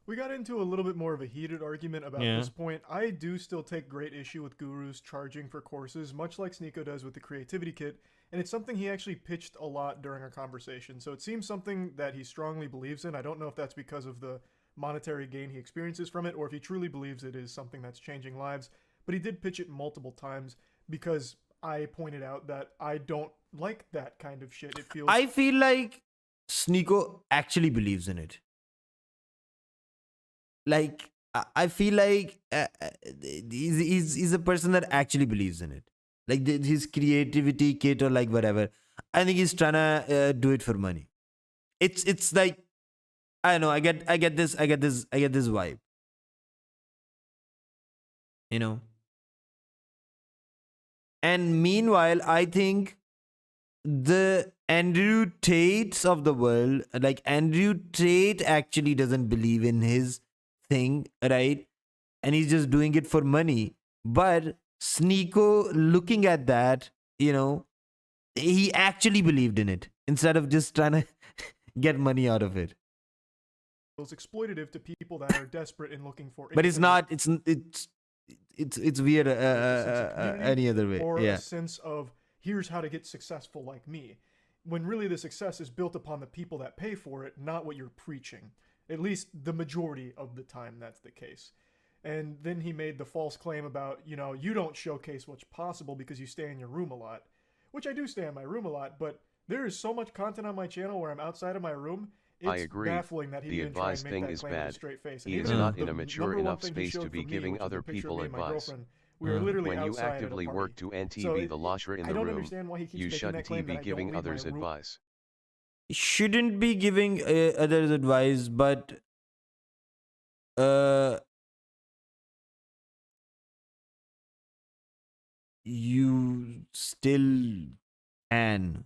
We got into a little bit more of a heated argument about Yeah. this point. I do still take great issue with gurus charging for courses, much like Sneako does with the creativity kit, and it's something he actually pitched a lot during our conversation. So it seems something that he strongly believes in. I don't know if that's because of the monetary gain he experiences from it, or if he truly believes it is something that's changing lives, but he did pitch it multiple times because I pointed out that I don't like that kind of shit. It feels I feel like Sneako actually believes in it. Like I feel like he's a person that actually believes in it. Like his creativity kit or like whatever. I think he's trying to do it for money. It's like I don't know. I get this vibe. You know. And meanwhile, I think the Andrew Tates of the world, like Andrew Tate actually doesn't believe in his thing, right? And he's just doing it for money. But Sneako, looking at that, you know, he actually believed in it instead of just trying to get money out of it. feels exploitative to people that are desperate and looking for. But it's independent not. It's weird a sense of community any other way. or Yeah. a sense of here's how to get successful like me, when really the success is built upon the people that pay for it, not what you're preaching. At least the majority of the time that's the case. And then he made the false claim about, you know, you don't showcase what's possible because you stay in your room a lot, which I do stay in my room a lot, but there is so much content on my channel where I'm outside of my room. It's I agree. baffling that he The even tried advice to make thing that is claim with a bad. straight face. He And is even not the in a mature number one enough thing he space to showed be for me, giving which was a other picture of people me and my advice. girlfriend. We were literally When you outside at a actively party. work to So NTV the Lasher in I the don't room, understand why he keeps you making shouldn't that claim be that I giving don't leave others my room. advice. Shouldn't be giving others advice, but you still can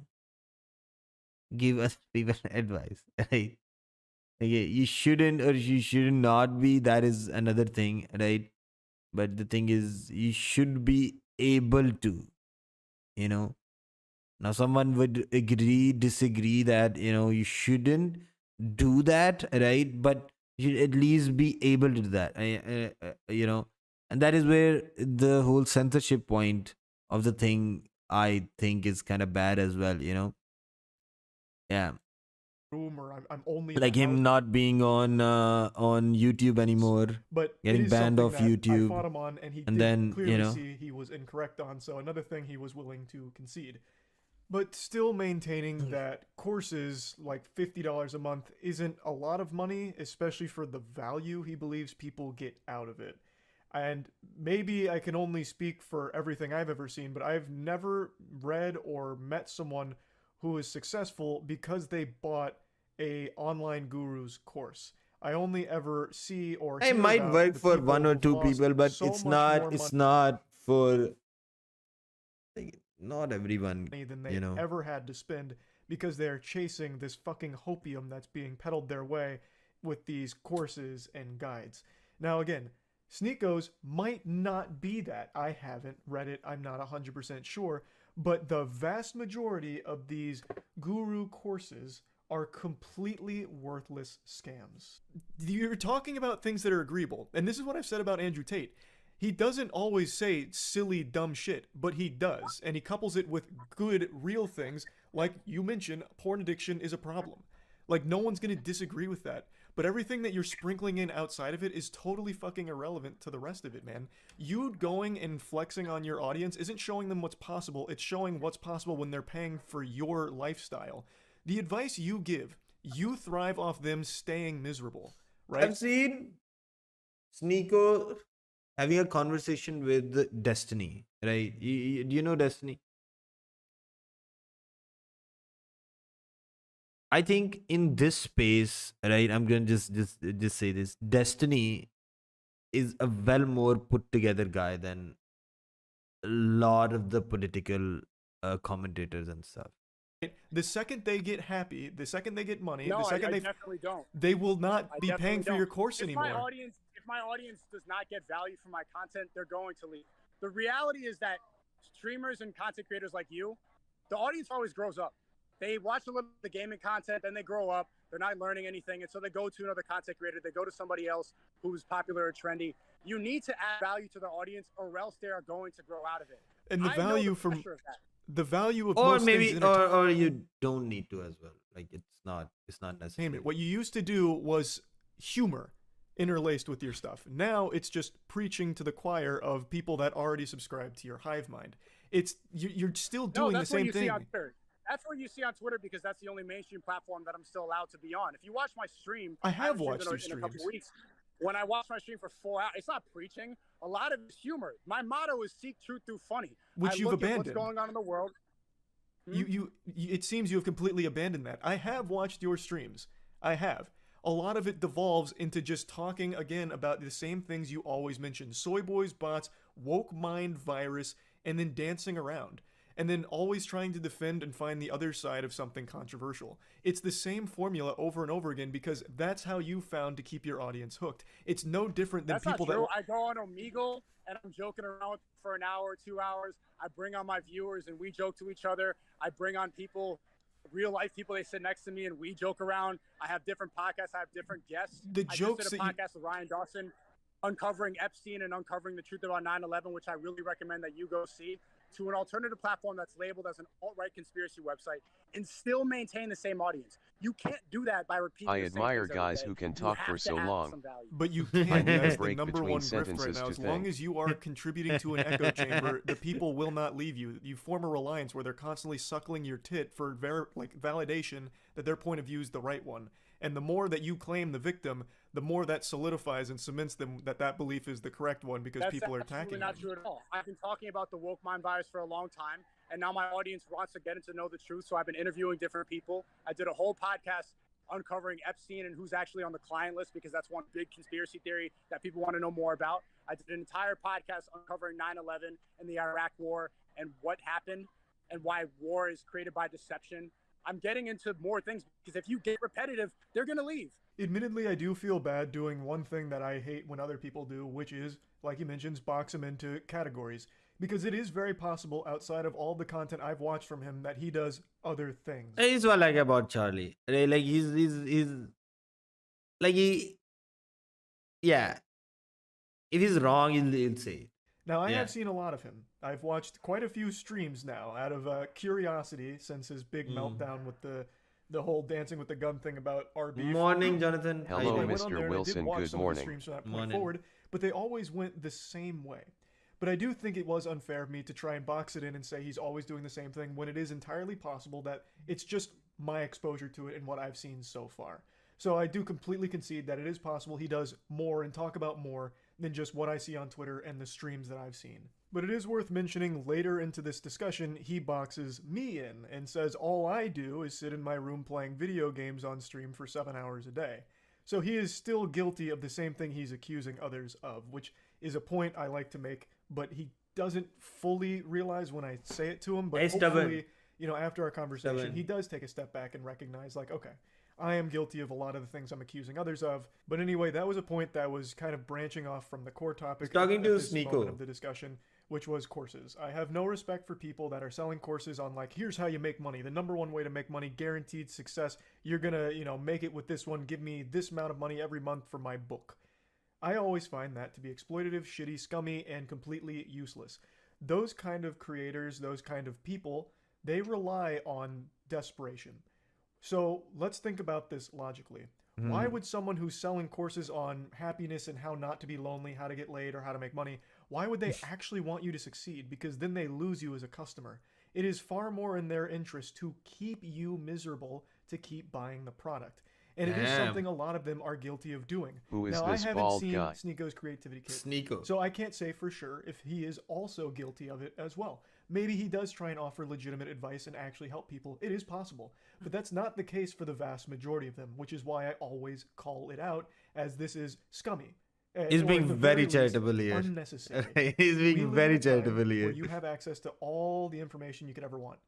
give us people advice, right? Okay, you shouldn't or you should not be. That is another thing, right? But the thing is, you should be able to, you know. Now, someone would agree, disagree that, you know, you shouldn't do that, right? But you should at least be able to do that, you know. And that is where the whole censorship point of the thing, I think, is kind of bad as well, you know. Yeah. Room or I'm only in Like the him house. not being on YouTube anymore, But it getting is banned something off that I YouTube, fought him on, and he and did then, clearly you know. see he was incorrect on. So another thing he was willing to concede. But still maintaining that courses like $50 a month isn't a lot of money, especially for the value he believes people get out of it. And maybe I can only speak for everything I've ever seen, but I've never read or met someone who is successful because they bought a online guru's course. I only ever see or It hear might about work the for people one or who've two lost people, but so it's much more not for like, not everyone, money than they you know. ever had to spend because they're chasing this fucking hopium that's being peddled their way with these courses and guides. Now again, Sneako's might not be that. I haven't read it. I'm not 100% sure. But the vast majority of these guru courses are completely worthless scams. You're talking about things that are agreeable. And this is what I've said about Andrew Tate. He doesn't always say silly, dumb shit, but he does. And he couples it with good, real things. Like you mentioned, porn addiction is a problem. Like, no one's going to disagree with that. But everything that you're sprinkling in outside of it is totally fucking irrelevant to the rest of it, man. You going and flexing on your audience isn't showing them what's possible. It's showing what's possible when they're paying for your lifestyle. The advice you give, you thrive off them staying miserable, right? I've seen Sneako having a conversation with Destiny, right? Do you know Destiny? I think in this space, right? I'm gonna just say this. Destiny is a well more put together guy than a lot of the political commentators and stuff. The second they get happy, the second they get money, No, the second I definitely don't. they will not I be paying definitely for don't. your course If anymore. if my audience does not get value from my content, they're going to leave. The reality is that streamers and content creators like you, the audience always grows up. They watch a little of the gaming content, then they grow up. They're not learning anything, and so they go to another content creator. They go to somebody else who's popular or trendy. You need to add value to the audience, or else they are going to grow out of it. And the I know value the from pressure of that. the value of Or most maybe, things or you don't need to as well. Like it's not necessary. entertainment. What you used to do was humor interlaced with your stuff. Now it's just preaching to the choir of people that already subscribe to your hive mind. It's you're still doing the same thing. That's what you see on Twitter because that's the only mainstream platform that I'm still allowed to be on. If you watch my stream, I have haven't watched streamed your in a couple streams. weeks. When I watch my stream for 4 hours, it's not preaching. A lot of it's humor. My motto is seek truth through funny. Which I you've look at abandoned. what's going on in the world. You it seems you have completely abandoned that. I have watched your streams. I have. A lot of it devolves into just talking again about the same things you always mention. Soy boys, bots, woke mind virus, and then dancing around. And then always trying to defend and find the other side of something controversial. It's the same formula over and over again because that's how you found to keep your audience hooked. It's no different than That's people not true. that I go on Omegle and I'm joking around for an hour, 2 hours. I bring on my viewers and we joke to each other. I bring on people, real life people. They sit next to me and we joke around. I have different podcasts. I have different guests. The jokes I just did a podcast with Ryan Dawson, uncovering Epstein and uncovering the truth about 9/11, which I really recommend that you go see, to an alternative platform that's labeled as an alt-right conspiracy website and still maintain the same audience. You can't do that by repeating I the same admire things every guys day. who can You talk have for to so add long. some value. But you I can't. need a That's the break number between one grift right sentences now. to As long think. as you are contributing to an echo chamber, the people will not leave you. You form a reliance where they're constantly suckling your tit for validation that their point of view is the right one. And the more that you claim the victim, the more that solidifies and cements them that belief is the correct one because people are attacking That's them. absolutely not true at all. I've been talking about the woke mind virus for a long time, and now my audience wants to get into know the truth, so I've been interviewing different people. I did a whole podcast uncovering Epstein and who's actually on the client list because that's one big conspiracy theory that people want to know more about. I did an entire podcast uncovering 9/11 and the Iraq War and what happened and why war is created by deception. I'm getting into more things because if you get repetitive, they're going to leave. Admittedly, I do feel bad doing one thing that I hate when other people do, which is, like he mentions, box him into categories. Because it is very possible, outside of all the content I've watched from him, that he does other things. It's what I like about Charlie. Like he's like yeah. If he's wrong, he'll say it. Now, I Yeah. have seen a lot of him. I've watched quite a few streams now out of curiosity since his big meltdown with the whole dancing with the gun thing about our beef. Morning, Jonathan. Hello, I How you went doing? on Mr. there and I did Wilson, watch good some of the morning. streams from that point Morning. forward, but they always went the same way. But I do think it was unfair of me to try and box it in and say he's always doing the same thing when it is entirely possible that it's just my exposure to it and what I've seen so far. So I do completely concede that it is possible he does more and talk about more than just what I see on Twitter and the streams that I've seen. But it is worth mentioning later into this discussion, he boxes me in and says all I do is sit in my room playing video games on stream for 7 hours a day. So he is still guilty of the same thing he's accusing others of, which is a point I like to make, but he doesn't fully realize when I say it to him. But Hey, stubborn. hopefully, you know, after our conversation, Stubborn. he does take a step back and recognize, like, okay, I am guilty of a lot of the things I'm accusing others of. But anyway, that was a point that was kind of branching off from the core topic He's talking at to this moment Sneako. of the discussion, which was courses. I have no respect for people that are selling courses on, like, here's how you make money. The number one way to make money, guaranteed success. You're gonna, you know, make it with this one. Give me this amount of money every month for my book. I always find that to be exploitative, shitty, scummy, and completely useless. Those kind of creators, those kind of people, they rely on desperation. So let's think about this logically. Why would someone who's selling courses on happiness and how not to be lonely, how to get laid, or how to make money, why would they actually want you to succeed? Because then they lose you as a customer. It is far more in their interest to keep you miserable to keep buying the product. And it is Damn. something a lot of them are guilty of doing. Who is now, this I haven't bald seen guy? Sneako's Creativity Kit, Sneako. so I can't say for sure if he is also guilty of it as well. maybe he does try and offer legitimate advice and actually help people. It is possible. But that's not the case for the vast majority of them, which is why I always call it out as this is scummy. He's Or being at the very least, charitable here. unnecessary. He's We being live very in a time charitable where here. you have access to all the information you could ever want.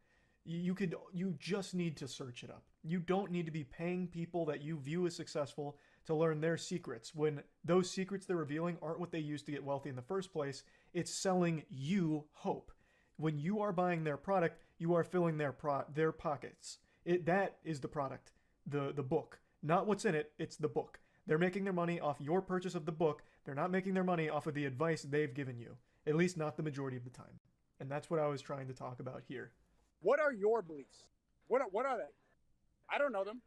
You just need to search it up. You don't need to be paying people that you view as successful to learn their secrets when those secrets they're revealing aren't what they used to get wealthy in the first place. It's selling you hope. When you are buying their product, you are filling their pockets. That is the product, the book. Not what's in it, it's the book. They're making their money off your purchase of the book. They're not making their money off of the advice they've given you. At least not the majority of the time. And that's what I was trying to talk about here. What are your beliefs? What are they? I don't know them.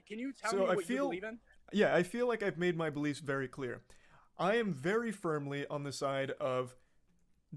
Can you tell me what you believe in? Yeah, I feel like I've made my beliefs very clear. I am very firmly on the side of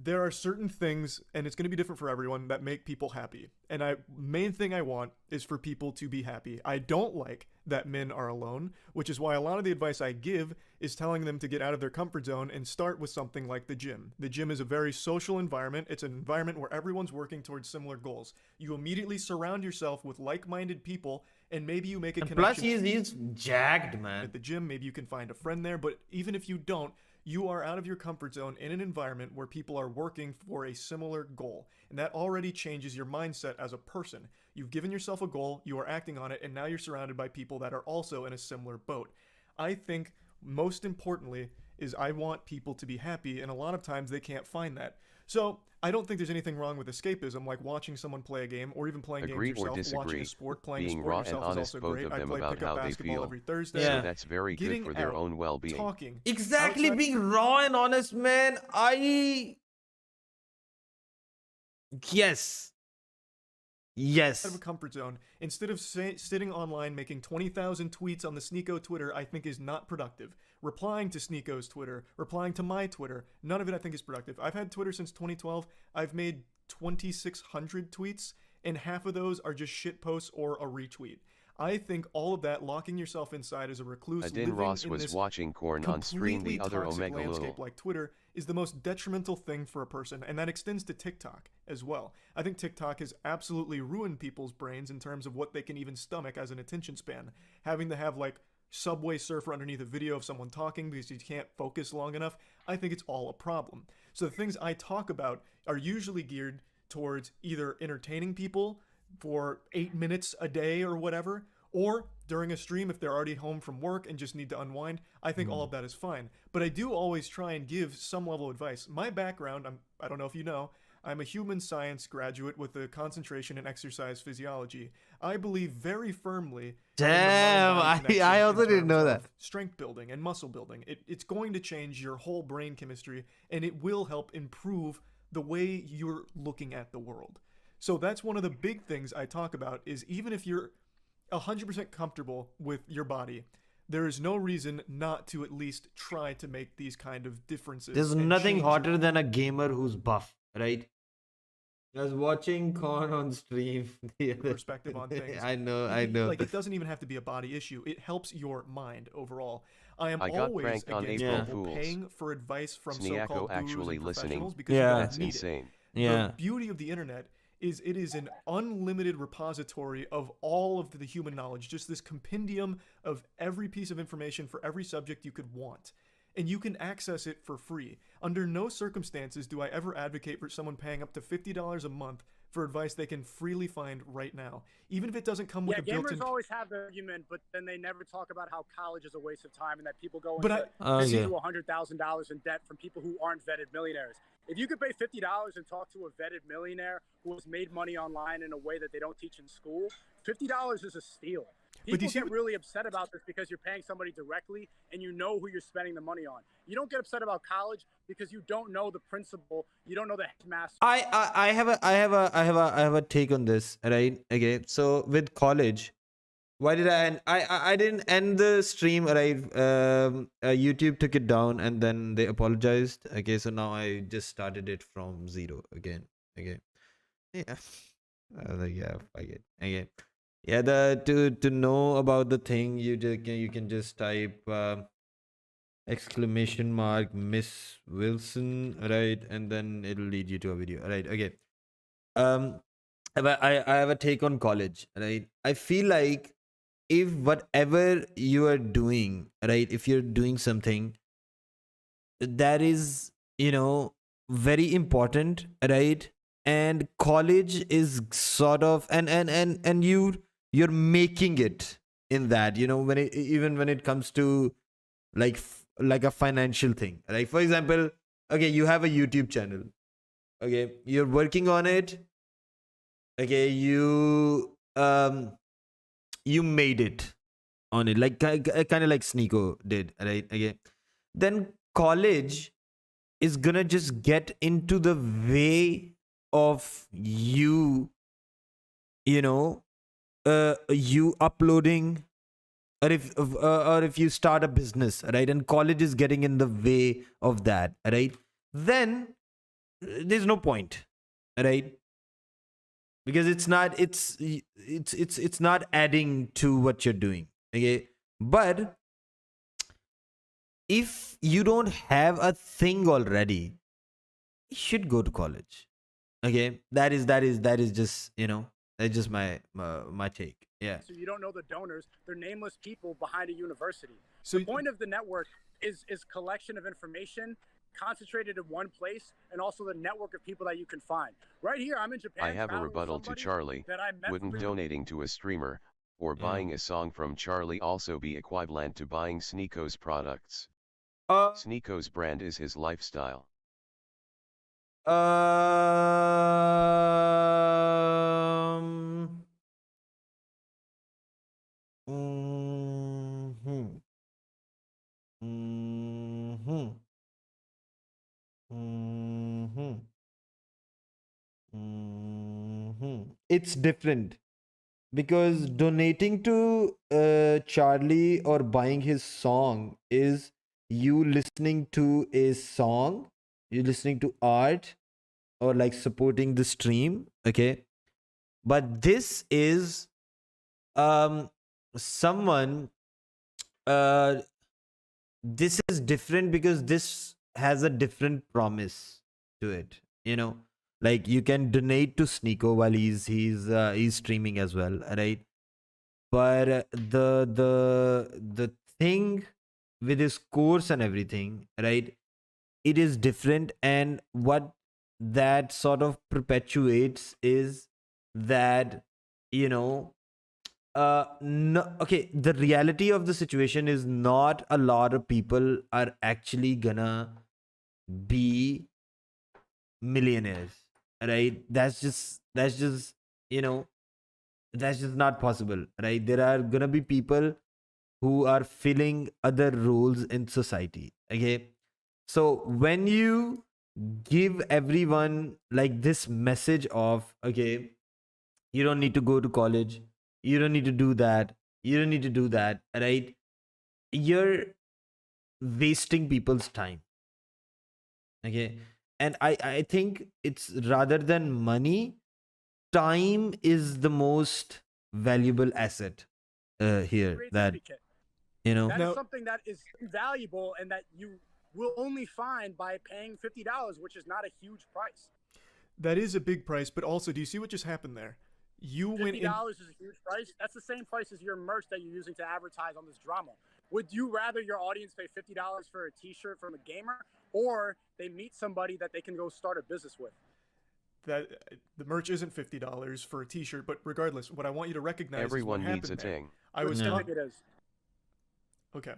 there are certain things, and it's going to be different for everyone, that make people happy. And main thing I want is for people to be happy. I don't like that men are alone, which is why a lot of the advice I give is telling them to get out of their comfort zone and start with something like the gym. The gym is a very social environment. It's an environment where everyone's working towards similar goals. You immediately surround yourself with like-minded people, and maybe you make a connection. Plus, he's jacked, man. At the gym, maybe you can find a friend there, but even if you don't, you are out of your comfort zone in an environment where people are working for a similar goal. And that already changes your mindset as a person. You've given yourself a goal, you are acting on it, and now you're surrounded by people that are also in a similar boat. I think most importantly is I want people to be happy, and a lot of times they can't find that. So I don't think there's anything wrong with escapism, like watching someone play a game, or even playing Agree games or yourself. disagree. Watching a sport, playing Being a sport raw and yourself honest, is also both great. of I them play about pickup how they basketball feel. every Thursday. Yeah. So that's very good Getting for their out, own well-being. talking. Exactly, outside- being raw and honest, man. Yes. Out of a comfort zone, instead of sitting online making 20,000 tweets on the Sneako Twitter, I think is not productive. Replying to Sneako's Twitter, replying to my Twitter, none of it I think is productive. I've had Twitter since 2012. I've made 2,600 tweets, and half of those are just shit posts or a retweet. I think all of that, locking yourself inside as a recluse, Adin Ross was watching corn on stream the other Omega landscape like Twitter is the most detrimental thing for a person, and that extends to TikTok as well. I think TikTok has absolutely ruined people's brains in terms of what they can even stomach as an attention span. Having to have like Subway Surfer underneath a video of someone talking because you can't focus long enough, I think it's all a problem. So the things I talk about are usually geared towards either entertaining people for 8 minutes a day or whatever, or during a stream if they're already home from work and just need to unwind. I think all of that is fine. But I do always try and give some level of advice. My background, I don't know if you know, I'm a human science graduate with a concentration in exercise physiology. I believe very firmly Damn, I also didn't know that. Strength building and muscle building. It's going to change your whole brain chemistry, and it will help improve the way you're looking at the world. So that's one of the big things I talk about is even if you're 100% comfortable with your body, there is no reason not to at least try to make these kind of differences. There's nothing hotter than a gamer who's buff, right? I was watching Corn on stream. Perspective on things. I know. Like, it doesn't even have to be a body issue. It helps your mind overall. I got always pranked on against April people paying for advice from Sneako so-called gurus actually and listening. professionals because Yeah. you That's don't need insane. it. Yeah. The beauty of the internet is it is an unlimited repository of all of the human knowledge, just this compendium of every piece of information for every subject you could want. And you can access it for free. Under no circumstances do I ever advocate for someone paying up to $50 a month for advice they can freely find right now, even if it doesn't come with a built-in. Gamers always have the argument, but then they never talk about how college is a waste of time and that people go But into Okay. $100,000 in debt from people who aren't vetted millionaires. If you could pay $50 and talk to a vetted millionaire who has made money online in a way that they don't teach in school, $50 is a steal. But People get really upset about this because you're paying somebody directly and you know who you're spending the money on. You don't get upset about college because you don't know the principal, you don't know the headmaster. I have a take on this, right? Okay, so with college, why did I end? I didn't end the stream, right? YouTube took it down and then they apologized. Okay, so now I just started it from zero again. Okay, yeah, yeah, fuck it. Okay, yeah. To know about the thing, you can just type exclamation mark Miss Wilson, right, and then it'll lead you to a video, right? Okay. um, I have a take on college, right? I feel like if whatever you are doing, right, if you're doing something that is, very important, right, and college is sort of, and you're making it in that, when it, even when it comes to like like a financial thing, like for example, okay, you have a YouTube channel, okay, you're working on it, okay, you made it on it, like kind of like Sneako did, right? Okay, then college is gonna just get into the way of you, you know you uploading, or if you start a business, right, and college is getting in the way of that, right, then there's no point, right, because it's not adding to what you're doing, okay. But if you don't have a thing already, you should go to college, okay. That is just, that's just my take. Yeah. So you don't know the donors. They're nameless people behind a university. So The point of the network is collection of information concentrated in one place, and also the network of people that you can find. Right here, I'm in Japan. I have a traveling with rebuttal to somebody Charlie. that I met Wouldn't through- donating to a streamer, or Yeah. buying a song from Charlie also be equivalent to buying Sneako's products? Uh, Sneako's brand is his lifestyle. um. Mhm. Mhm. Mhm. It's different because donating to Charlie or buying his song is you listening to a song, you listening to art, or like supporting the stream, okay. But this is someone, uh this is different because this has a different promise to it, like you can donate to Sneako while he's streaming as well, right? But the thing with his course and everything, right, it is different. And what that sort of perpetuates is that, you know no, okay, the reality of the situation is not a lot of people are actually gonna be millionaires, right? That's just you know that's just not possible, right? There are gonna be people who are filling other roles in society, okay. So when you give everyone like this message of, okay, you don't need to go to college, you don't need to do that, you don't need to do that, right, you're wasting people's time, okay. And I think it's rather than money, time is the most valuable asset here, that, creativity kit. you know That Now- is something that is valuable and that you will only find by paying $50, which is not a huge price. That is a big price, but also, do you see what just happened there? You went in. $50 is a huge price. That's the same price as your merch that you're using to advertise on this drama. Would you rather your audience pay $50 for a T-shirt from a gamer, or they meet somebody that they can go start a business with? That the merch isn't $50 for a T-shirt, but regardless, what I want you to recognize Everyone is what needs a happened there. ting. I was Yeah. I talking. think it is. Okay.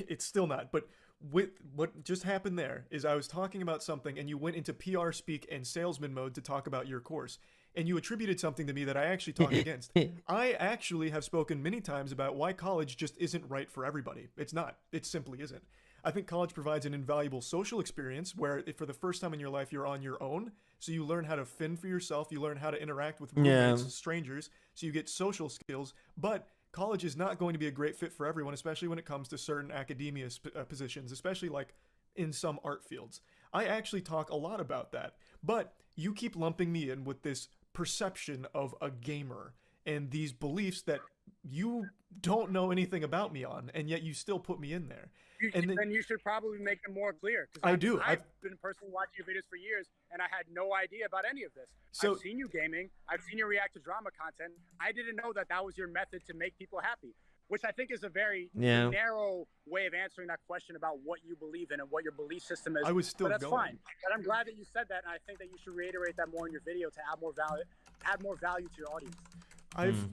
It's still not. But with what just happened there is I was talking about something and you went into PR speak and salesman mode to talk about your course. And you attributed something to me that I actually talked against. I actually have spoken many times about why college just isn't right for everybody. It's not. It simply isn't. I think college provides an invaluable social experience where for the first time in your life you're on your own. So you learn how to fend for yourself, you learn how to interact with roommates, Yeah. strangers, so you get social skills. But college is not going to be a great fit for everyone, especially when it comes to certain academia positions, especially like in some art fields. I actually talk a lot about that, but you keep lumping me in with this perception of a gamer and these beliefs that you don't know anything about me on, and yet you still put me in there. then you should probably make them more clear. I do. I've been personally watching your videos for years, and I had no idea about any of this. So, I've seen you gaming. I've seen you react to drama content. I didn't know that was your method to make people happy, which I think is a very narrow way of answering that question about what you believe in and what your belief system is. I was still but that's going. fine. But I'm glad that you said that, and I think that you should reiterate that more in your video to add more value to your audience.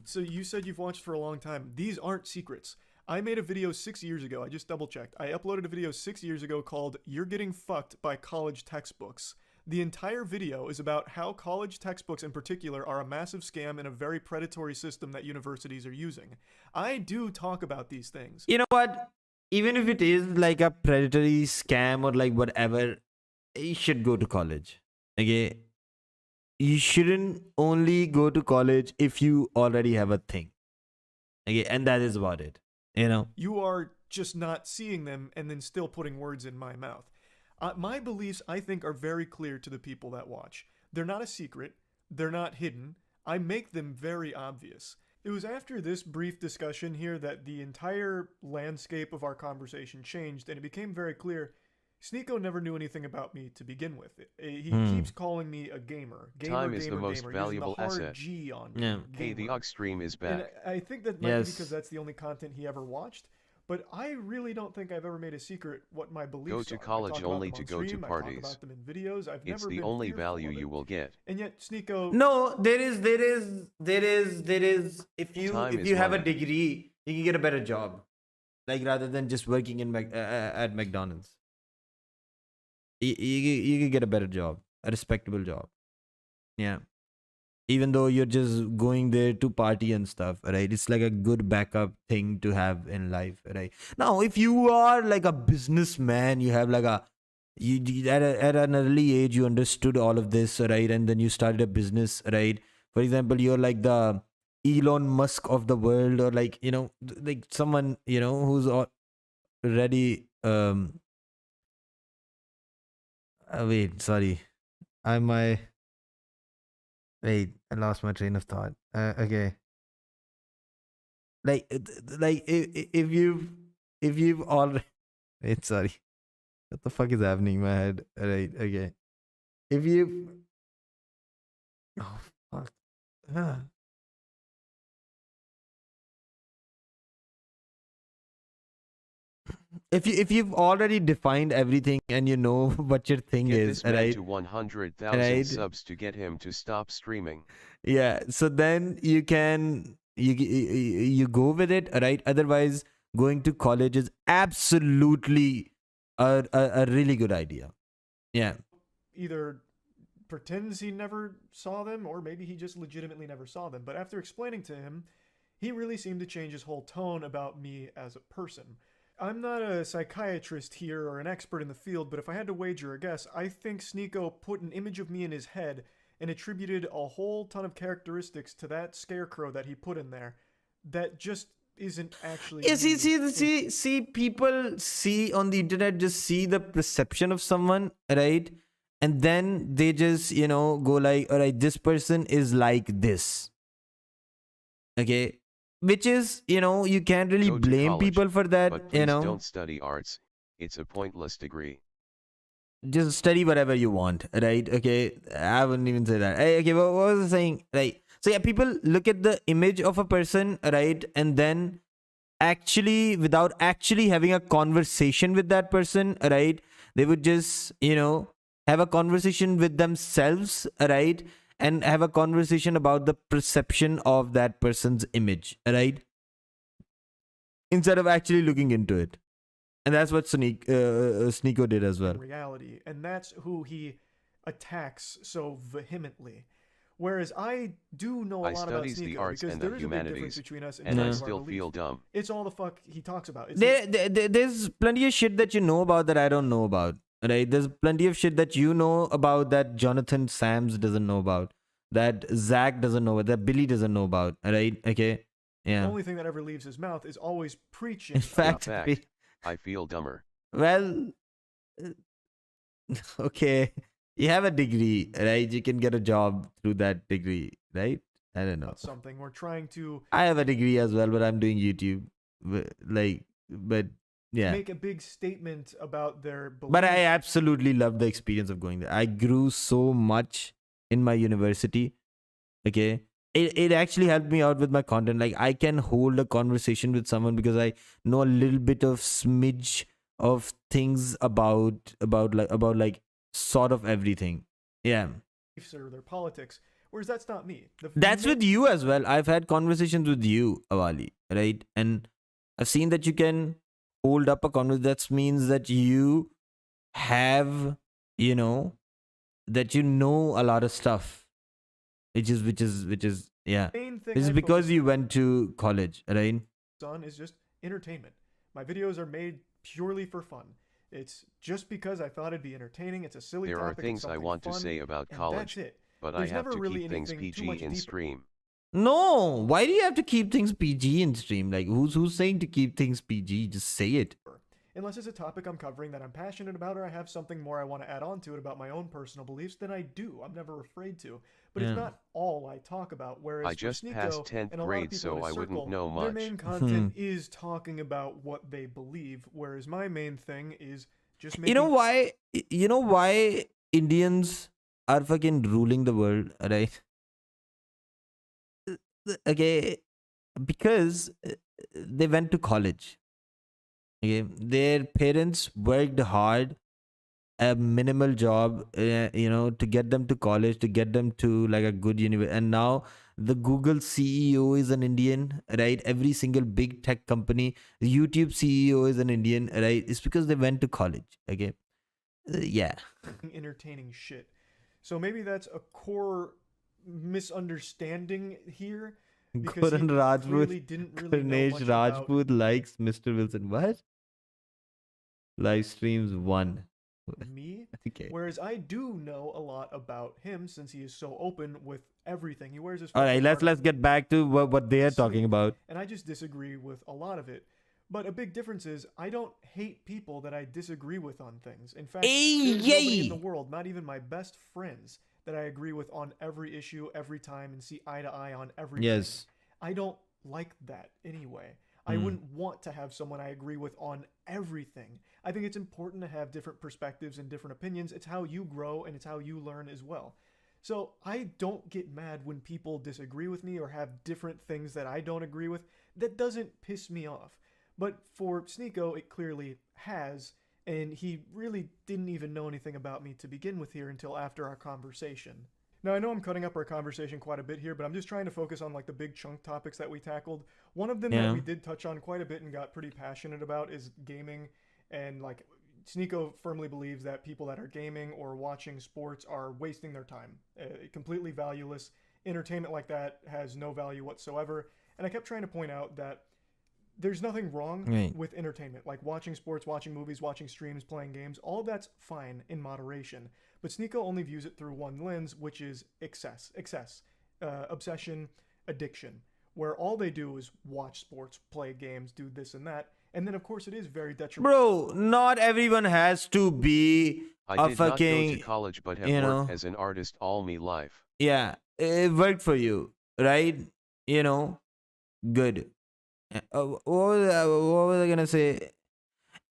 So you said you've watched for a long time. These aren't secrets. I made a video 6 years ago. I just double checked. I uploaded a video 6 years ago called "You're Getting Fucked by College Textbooks." The entire video is about how college textbooks in particular are a massive scam and a very predatory system that universities are using. I do talk about these things. You know what? Even if it is like a predatory scam or like whatever, you should go to college. Okay? You shouldn't only go to college if you already have a thing. Okay? And that is about it. You know? You are just not seeing them and then still putting words in my mouth. My beliefs, I think, are very clear to the people that watch. They're not a secret. They're not hidden. I make them very obvious. It was after this brief discussion here that the entire landscape of our conversation changed, and it became very clear Sneako never knew anything about me to begin with. He keeps calling me a gamer. Time is the most valuable asset. G on Hey, the OG stream is back. And I think that might be because that's the only content he ever watched. But I really don't think I've ever made a secret what my beliefs are. Go to college only to go to parties. I talk about them in videos. It's the only value you will get. And yet, Sneako. No, there is. If you have a degree, you can get a better job, like rather than just working in at McDonald's. You can get a better job, a respectable job. Yeah. Even though you're just going there to party and stuff, right? It's like a good backup thing to have in life, right? Now, if you are like a businessman, you have like at an early age, you understood all of this, right? And then you started a business, right? For example, you're like the Elon Musk of the world, or like, you know, like someone, you know, who's already, wait, sorry. Wait, I lost my train of thought. Okay. Like if you've already... Wait, sorry. What the fuck is happening in my head? Right, okay. If you... Oh, fuck. If you've already defined everything and you know what your thing Get is, this man right? to 100,000 Right? subs to get him to stop streaming. Yeah, so then you can you go with it, right? Otherwise, going to college is absolutely a really good idea. Yeah. Either pretends he never saw them, or maybe he just legitimately never saw them. But after explaining to him, he really seemed to change his whole tone about me as a person. I'm not a psychiatrist here or an expert in the field, but if I had to wager a guess, I think Sneako put an image of me in his head and attributed a whole ton of characteristics to that scarecrow that he put in there that just isn't actually... Yeah, see, people see on the internet, just see the perception of someone, right? And then they just, you know, go like, all right, this person is like this. Okay? Which is, you know, you can't really blame college, people for that, but please you know. don't study arts. It's a pointless degree. Just study whatever you want, right? Okay, I wouldn't even say that. Okay, what was I saying? Right. So yeah, people look at the image of a person, right? And then actually, without actually having a conversation with that person, right? They would just, you know, have a conversation with themselves, right? And have a conversation about the perception of that person's image, right? Instead of actually looking into it. And that's what Sneako did as well. Reality, and that's who he attacks so vehemently. Whereas I do know a lot about studies the Sneako, arts because and there the is a big difference humanities, between us and I terms of still our feel beliefs. dumb. It's all the fuck he talks about. It's There's plenty of shit that you know about that I don't know about, right? There's plenty of shit that you know about that Jonathan Sams doesn't know about, that Zach doesn't know about, that Billy doesn't know about, right? Okay, yeah. The only thing that ever leaves his mouth is always preaching. In fact, I feel dumber. well, okay, you have a degree, right? You can get a job through that degree, right? I don't know. About something we're trying to... I have a degree as well, but I'm doing YouTube, but Yeah. make a big statement about their beliefs. But I absolutely loved the experience of going there. I grew so much in my university. Okay. It actually helped me out with my content. Like I can hold a conversation with someone because I know a little bit of smidge of things about like sort of everything. Yeah. or their politics. Whereas that's not me. That's with you as well. I've had conversations with you, Awali, right? And I've seen that you can hold up a conversation. That means that you have, you know, that you know a lot of stuff, which is yeah. main thing This is I because focus you went to college, right? on is just entertainment. My videos are made purely for fun. It's just because I thought it'd be entertaining. It's a silly There topic. are things I want to say about college, that's it. but There's I have never to really keep things anything too PG much in deeper. stream. No, why do you have to keep things PG in stream? Like who's saying to keep things PG? Just say it. Unless it's a topic I'm covering that I'm passionate about or I have something more I want to add on to it about my own personal beliefs, then I do. I'm never afraid to. But it's Yeah. not all I talk about. Whereas I for just Sneako passed 10th and a lot of grade, people so in his I wouldn't circle, know their much. main content is talking about what they believe, whereas my main thing is just making... You know why Indians are fucking ruling the world, right? Okay, because they went to college. Okay, their parents worked hard, a minimal job, to get them to college, to get them to like a good university. And now the Google CEO is an Indian, right? Every single big tech company, the YouTube CEO is an Indian, right? It's because they went to college. Okay, yeah. entertaining shit. So maybe that's a core misunderstanding here. Because Karan he Rajput, clearly didn't really know Karnesh much about Rajput likes Mr. Wilson. What? Live streams 1. me. Okay. Whereas I do know a lot about him since he is so open with everything. He wears his All right, fucking let's heart get back to what they are talking sleeve, about. and I just disagree with a lot of it. But a big difference is I don't hate people that I disagree with on things. In fact, there's nobody in the world, not even my best friends, that I agree with on every issue every time and see eye to eye on everything. Yes. I don't like that anyway. I wouldn't want to have someone I agree with on everything. I think it's important to have different perspectives and different opinions. It's how you grow and it's how you learn as well. So I don't get mad when people disagree with me or have different things that I don't agree with. That doesn't piss me off. But for Sneako, it clearly has, and he really didn't even know anything about me to begin with here until after our conversation. Now, I know I'm cutting up our conversation quite a bit here, but I'm just trying to focus on like the big chunk topics that we tackled. One of them that we did touch on quite a bit and got pretty passionate about is gaming. And like Sneako firmly believes that people that are gaming or watching sports are wasting their time. Completely valueless. Entertainment like that has no value whatsoever. And I kept trying to point out that there's nothing wrong with entertainment, like watching sports, watching movies, watching streams, playing games. All of that's fine in moderation. But Sneako only views it through one lens, which is excess, obsession, addiction, where all they do is watch sports, play games, do this and that. And then, of course, it is very detrimental. Bro, not everyone has to be I a did fucking... not go to college but have you worked know, as an artist all me life. yeah, it worked for you, right? Good. What was I gonna say?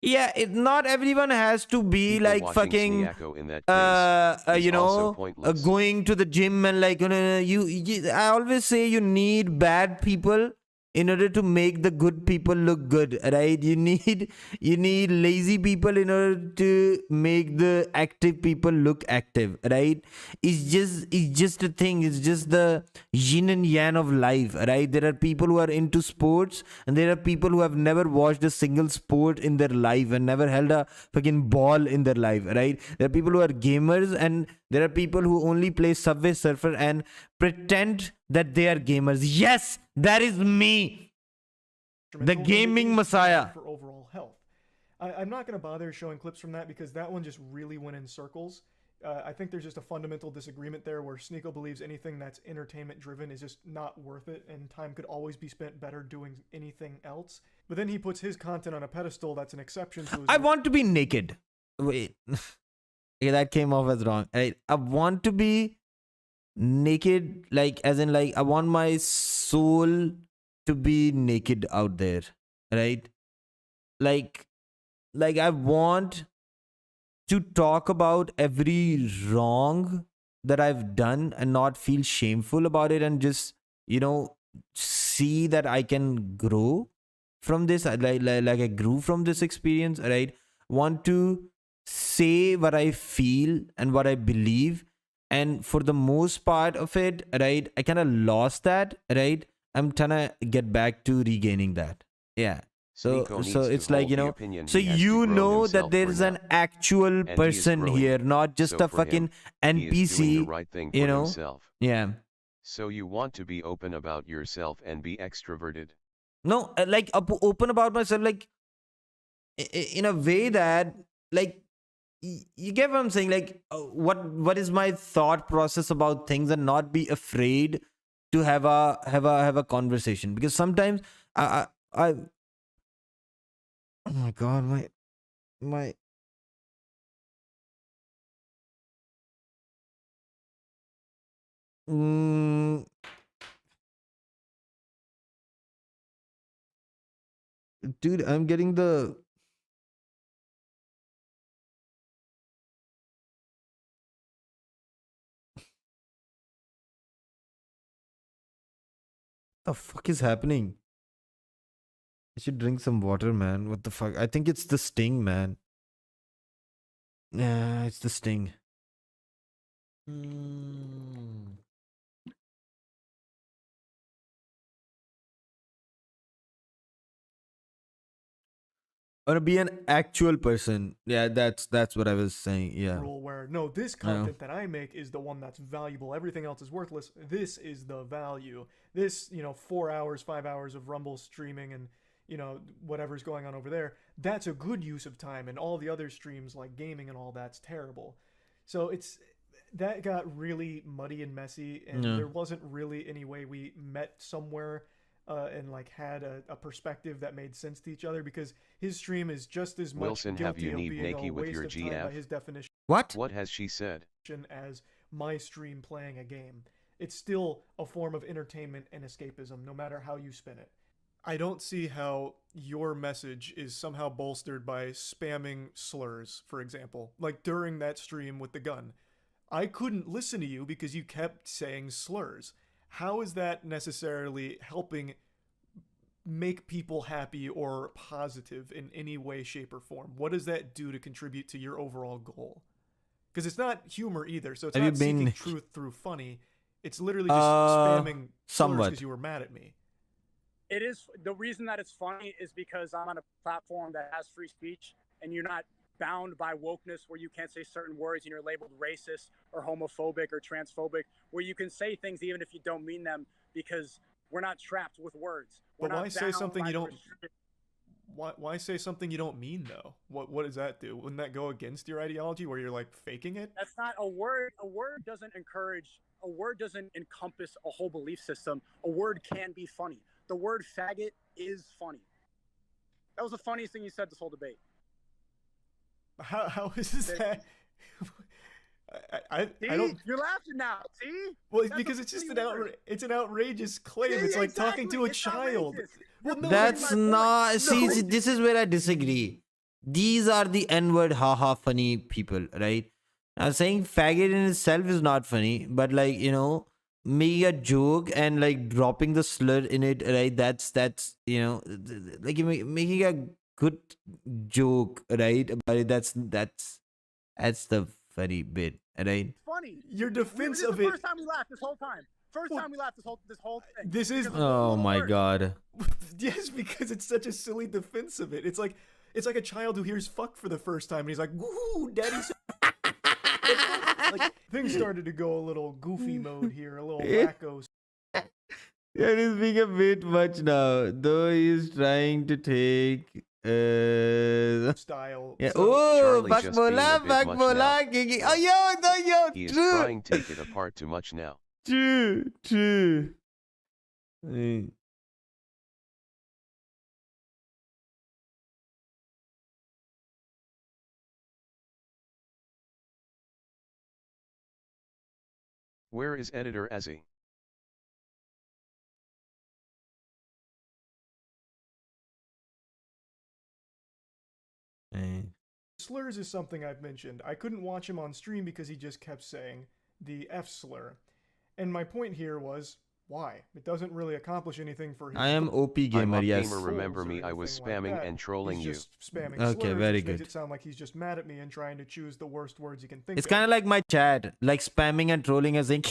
Yeah, not everyone has to be People like watching fucking Sneako in that case is also pointless. going to the gym and like I always say you need bad people in order to make the good people look good, right? You need lazy people in order to make the active people look active, right? It's just a thing. It's just the yin and yang of life, right? There are people who are into sports and there are people who have never watched a single sport in their life and never held a fucking ball in their life, right? There are people who are gamers and there are people who only play Subway Surfer and pretend that they are gamers. Yes, that is me, the gaming messiah. For overall health. I'm not going to bother showing clips from that because that one just really went in circles. I think there's just a fundamental disagreement there where Sneako believes anything that's entertainment driven is just not worth it and time could always be spent better doing anything else. But then he puts his content on a pedestal that's an exception to his... I want to be naked. Wait. Okay, that came off as wrong. I want to be naked, like as in like I want my soul to be naked out there, right? Like like I want to talk about every wrong that I've done and not feel shameful about it, and just, see that I can grow from this. Like I grew from this experience, right? Want to say what I feel and what I believe. And for the most part of it, right, I kind of lost that, right? I'm trying to get back to regaining that. Yeah. So Sneako so needs to it's like, hold the opinion so he has to grow that himself there for is now. an actual And he is person growing, here, not just so a for him, fucking he is doing the NPC, right thing you for know? himself. Yeah. So you want to be open about yourself and be extroverted. No, like open about myself, like in a way that, like, you get what I'm saying? Like, what is my thought process about things, and not be afraid to have a conversation, because sometimes I oh my god, my mm, dude, I'm getting the fuck is happening? I should drink some water, man. What the fuck? I think it's the sting, man. Yeah, it's the sting. Mm. Or be an actual person. Yeah, that's what I was saying. Yeah. Rule where, no, this Yeah. content that I make is the one that's valuable. Everything else is worthless. This is the value. This, 4 hours, 5 hours of Rumble streaming and, whatever's going on over there, that's a good use of time. And all the other streams like gaming and all that's terrible. So that got really muddy and messy, and Yeah. there wasn't really any way we met somewhere and like had a perspective that made sense to each other, because his stream is just as much Wilson, have guilty you of need being Nikki a with waste your of time by GF? his definition What? What has she said? as my stream playing a game. It's still a form of entertainment and escapism, no matter how you spin it. I don't see how your message is somehow bolstered by spamming slurs, for example. Like during that stream with the gun. I couldn't listen to you because you kept saying slurs. How is that necessarily helping make people happy or positive in any way, shape, or form? What does that do to contribute to your overall goal? Because it's not humor either, so it's Have you not seeking been truth through funny. It's literally just spamming slurs somewhat? because you were mad at me. It is the reason that it's funny is because I'm on a platform that has free speech, and you're not bound by wokeness where you can't say certain words and you're labeled racist or homophobic or transphobic, where you can say things even if you don't mean them, because we're not trapped with words. We're But not why say bound something by you the don't? restriction- Why say something you don't mean though? What does that do? Wouldn't that go against your ideology where you're like faking it? That's not a word. A word doesn't encourage. A word doesn't encompass a whole belief system. A word can be funny. The word faggot is funny. That was the funniest thing you said this whole debate. How is that? I See? don't. You're laughing now. See? Well, it's That's because a it's just funny an it's an outrageous claim. See, It's like talking to a it's child. outrageous. Well, no, That's my point. not. See, No. this is where I disagree. These are the N-word, haha, funny people, right? Now, saying faggot in itself is not funny, but like, making a joke and like dropping the slur in it, right? That's like making a good joke, right? About it. That's the funny bit, right? Funny. Your defense This is of the it. first time we laughed this whole time. First Well, time we laughed this whole thing. This is Because of one Oh little my word. god. yes, because it's such a silly defense of it. It's like a child who hears "fuck" for the first time and he's like, "Woo, daddy's." Like things started to go a little goofy mode here, a little wacko That is being a bit much now. Though he's trying to take style. yeah. So, Oh, Charlie fuck just being a bola, bit fuck much bola, now. Kiki. Oh yo, no yo, He is true, trying to take it apart too much now. true. Eh. Where is editor Ezzy? Eh. Slurs is something I've mentioned. I couldn't watch him on stream because he just kept saying the F slur. And my point here was, why? It doesn't really accomplish anything for him. I am OP I'm gamer, up yes. gamer, remember me, I was spamming and trolling He's you. just spamming Okay, slurs, very which makes good. it sound like he's just mad at me and trying to choose the worst words he can think It's of. kind of like my chat, like spamming and trolling and saying.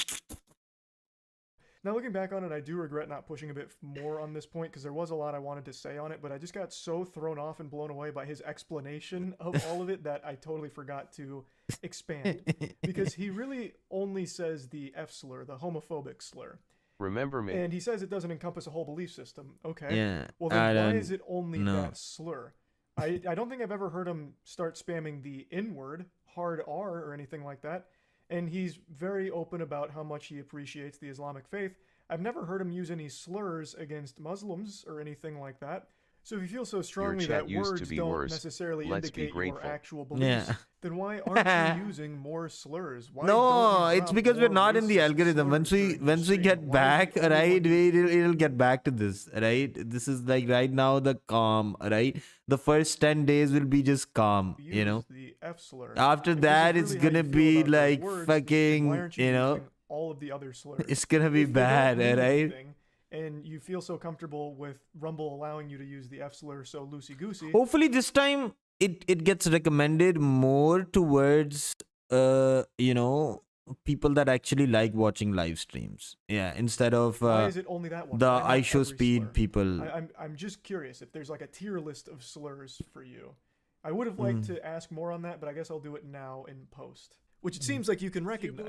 Now, looking back on it, I do regret not pushing a bit more on this point because there was a lot I wanted to say on it, but I just got so thrown off and blown away by his explanation of all of it that I totally forgot to expand. Because he really only says the F slur, the homophobic slur. Remember me. And he says it doesn't encompass a whole belief system. Okay. Yeah, Well, then I why don't is it only know. that slur? I don't think I've ever heard him start spamming the N-word, hard R, or anything like that. And he's very open about how much he appreciates the Islamic faith. I've never heard him use any slurs against Muslims or anything like that. So if you feel so strongly chat that used to words be don't worse. necessarily Let's be indicate your grateful. actual beliefs, Yeah. then why aren't you using more slurs? Why No, don't you it's drop because we're more not in the racist algorithm. Once slurs we during your stream? get Why is back, the only right, one it'll get back to this, right? This is like right now the calm, right? The first 10 days will be just calm, you know. use the F slur? After If this that, is it's really how gonna you feel be about those like words, then fucking, why aren't you you know, using all of the other slurs? it's gonna be If they don't bad, mean right? anything, and you feel so comfortable with Rumble allowing you to use the F slur so loosey goosey. Hopefully this time it gets recommended more towards you know, people that actually like watching live streams. Yeah, instead of Why is it only that one? the Why not I show every speed slur? people. I'm just curious if there's like a tier list of slurs for you. I would have liked to ask more on that, but I guess I'll do it now in post. Which it seems like you can Do you recognize.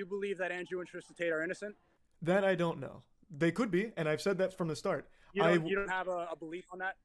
believe that Andrew and Tristan Tate are innocent? That I don't know. They could be, and I've said that from the start. You don't have a belief on that?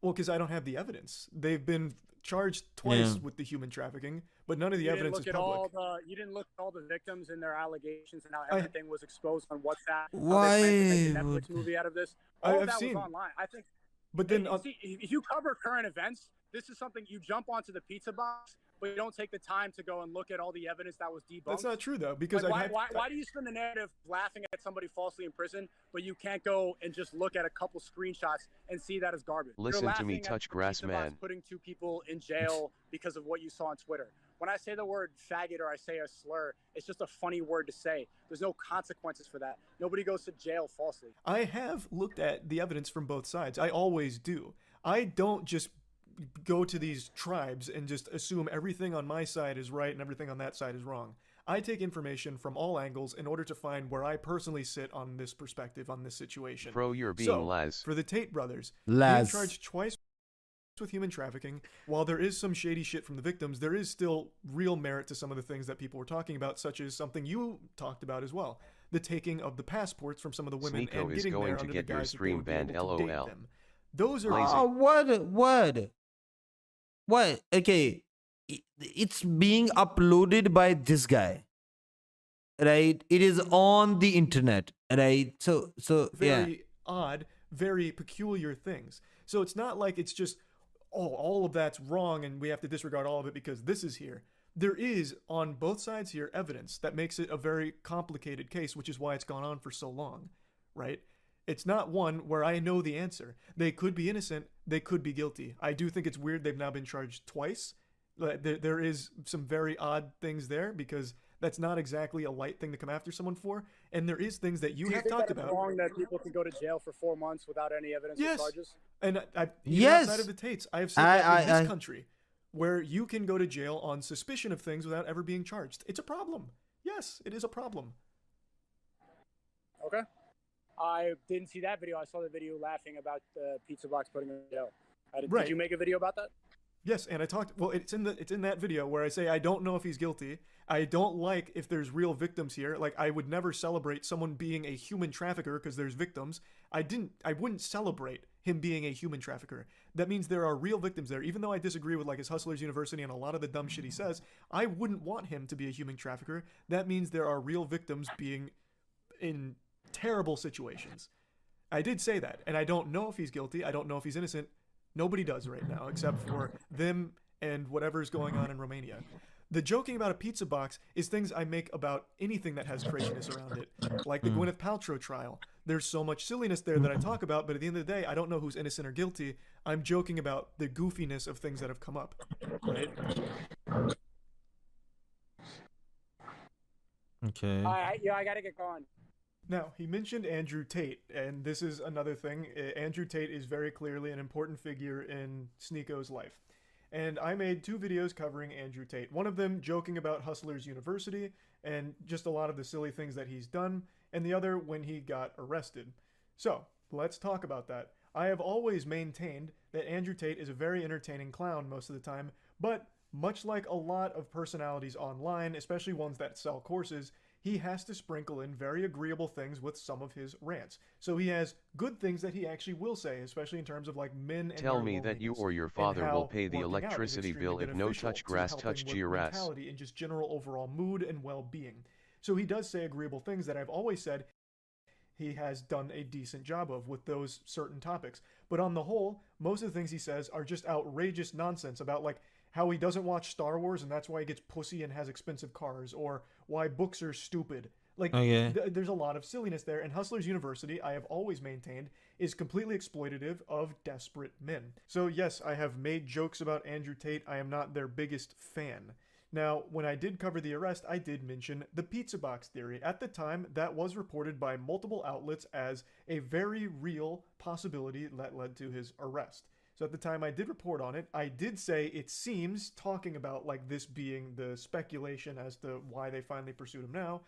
Well, because I don't have the evidence. They've been charged twice Yeah. with the human trafficking, but none of the You didn't evidence look is at public. you didn't look at all the victims and their allegations and how I- everything was exposed on WhatsApp. How Why they planned to make a Netflix would- movie out of this. I- All I've of that seen- was online. I think. But then, See, if you cover current events, this is something you jump onto the pizza box, but you don't take the time to go and look at all the evidence that was debunked. that's not true though, because Like, why do you spend the narrative laughing at somebody falsely in prison, but you can't go and just look at a couple screenshots and see that as garbage? Listen You're to me, laughing at touch the grass pizza box man. putting 2 people in jail because of what you saw on Twitter. When I say the word faggot or I say a slur, it's just a funny word to say. There's no consequences for that. Nobody goes to jail falsely. I have looked at the evidence from both sides. I always do. I don't just go to these tribes and just assume everything on my side is right and everything on that side is wrong. I take information from all angles in order to find where I personally sit on this perspective, on this situation. Bro, you're being So, Laz. for the Tate brothers, being Laz. charged twice with human trafficking, while there is some shady shit from the victims, there is still real merit to some of the things that people were talking about, such as something you talked about as well. The taking of the passports from some of the women Sneako and is getting going there to under get the your guise that they stream would be able banned, to date LOL. them. Those are Lazy. What? Okay, it's being uploaded by this guy, right? It is on the internet, right? So yeah. very odd, very peculiar things. So it's not like it's just, oh, all of that's wrong and we have to disregard all of it because this is here. There is, on both sides here, evidence that makes it a very complicated case, which is why it's gone on for so long, right? It's not one where I know the answer. They could be innocent, they could be guilty. I do think it's weird they've now been charged twice. There is some very odd things there because that's not exactly a light thing to come after someone for. And there is things that you Do you have think talked that it's about. wrong that people can go to jail for 4 months without any evidence Yes. or charges? And even Yes. outside of the Tates, I have said that in this country, where you can go to jail on suspicion of things without ever being charged. It's a problem. Yes, it is a problem. Okay. I didn't see that video. I saw the video laughing about the pizza box putting him in jail. Right. Did you make a video about that? Yes, and I talked. Well, it's in that video where I say I don't know if he's guilty. I don't like if there's real victims here. Like I would never celebrate someone being a human trafficker because there's victims. I wouldn't celebrate him being a human trafficker. That means there are real victims there. Even though I disagree with like his Hustlers University and a lot of the dumb shit he says, I wouldn't want him to be a human trafficker. That means there are real victims being in terrible situations. I did say that, and I don't know if he's guilty. I don't know if he's innocent. Nobody does right now, except for them and whatever's going on in Romania. The joking about a pizza box is things I make about anything that has craziness around it, like the Gwyneth Paltrow trial. there's so much silliness there that I talk about, but at the end of the day, I don't know who's innocent or guilty. I'm joking about the goofiness of things that have come up, right? Okay. I gotta get going. Now, he mentioned Andrew Tate, and this is another thing. Andrew Tate is very clearly an important figure in Sneako's life. And I made 2 videos covering Andrew Tate. One of them joking about Hustlers University and just a lot of the silly things that he's done, and the other when he got arrested. So, let's talk about that. I have always maintained that Andrew Tate is a very entertaining clown most of the time, but much like a lot of personalities online, especially ones that sell courses, he has to sprinkle in very agreeable things with some of his rants. So he has good things that he actually will say, especially in terms of like men and Tell me that you or your father will pay the electricity bill if no touch grass touched your ass. And just general overall mood and well-being. So he does say agreeable things that I've always said he has done a decent job of with those certain topics. But on the whole, most of the things he says are just outrageous nonsense about like how he doesn't watch Star Wars and that's why he gets pussy and has expensive cars, or why books are stupid. Like, there's a lot of silliness there, and Hustlers University, I have always maintained, is completely exploitative of desperate men. So yes, I have made jokes about Andrew Tate. I am not their biggest fan. Now, when I did cover the arrest, I did mention the pizza box theory. At the time, that was reported by multiple outlets as a very real possibility that led to his arrest. So at the time I did report on it, I did say it seems, talking about like this being the speculation as to why they finally pursued him now.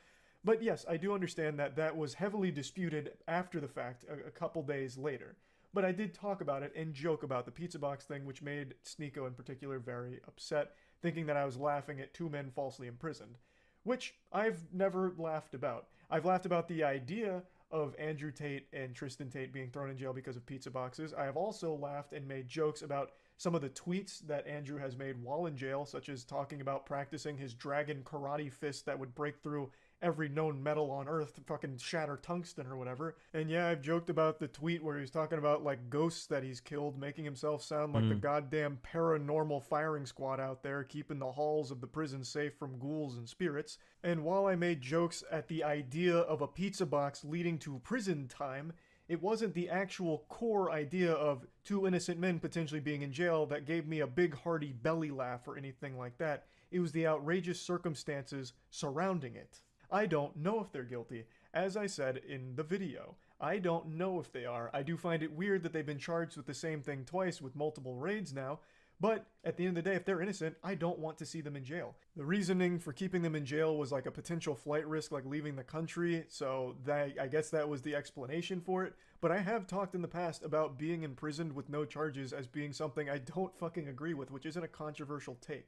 But yes, I do understand that that was heavily disputed after the fact, a couple days later. But I did talk about it and joke about the pizza box thing, which made Sneako in particular very upset, thinking that I was laughing at 2 men falsely imprisoned, which I've never laughed about. I've laughed about the idea of Andrew Tate and Tristan Tate being thrown in jail because of pizza boxes. I have also laughed and made jokes about some of the tweets that Andrew has made while in jail, such as talking about practicing his dragon karate fist that would break through every known metal on Earth to fucking shatter tungsten or whatever. And yeah, I've joked about the tweet where he's talking about like ghosts that he's killed, making himself sound like the goddamn paranormal firing squad out there, keeping the halls of the prison safe from ghouls and spirits. And while I made jokes at the idea of a pizza box leading to prison time, it wasn't the actual core idea of 2 innocent men potentially being in jail that gave me a big hearty belly laugh or anything like that. It was the outrageous circumstances surrounding it. I don't know if they're guilty. As I said in the video, I don't know if they are. I do find it weird that they've been charged with the same thing twice with multiple raids now, but at the end of the day, if they're innocent, I don't want to see them in jail. The reasoning for keeping them in jail was like a potential flight risk, like leaving the country, so I guess that was the explanation for it. But I have talked in the past about being imprisoned with no charges as being something I don't fucking agree with, which isn't a controversial take.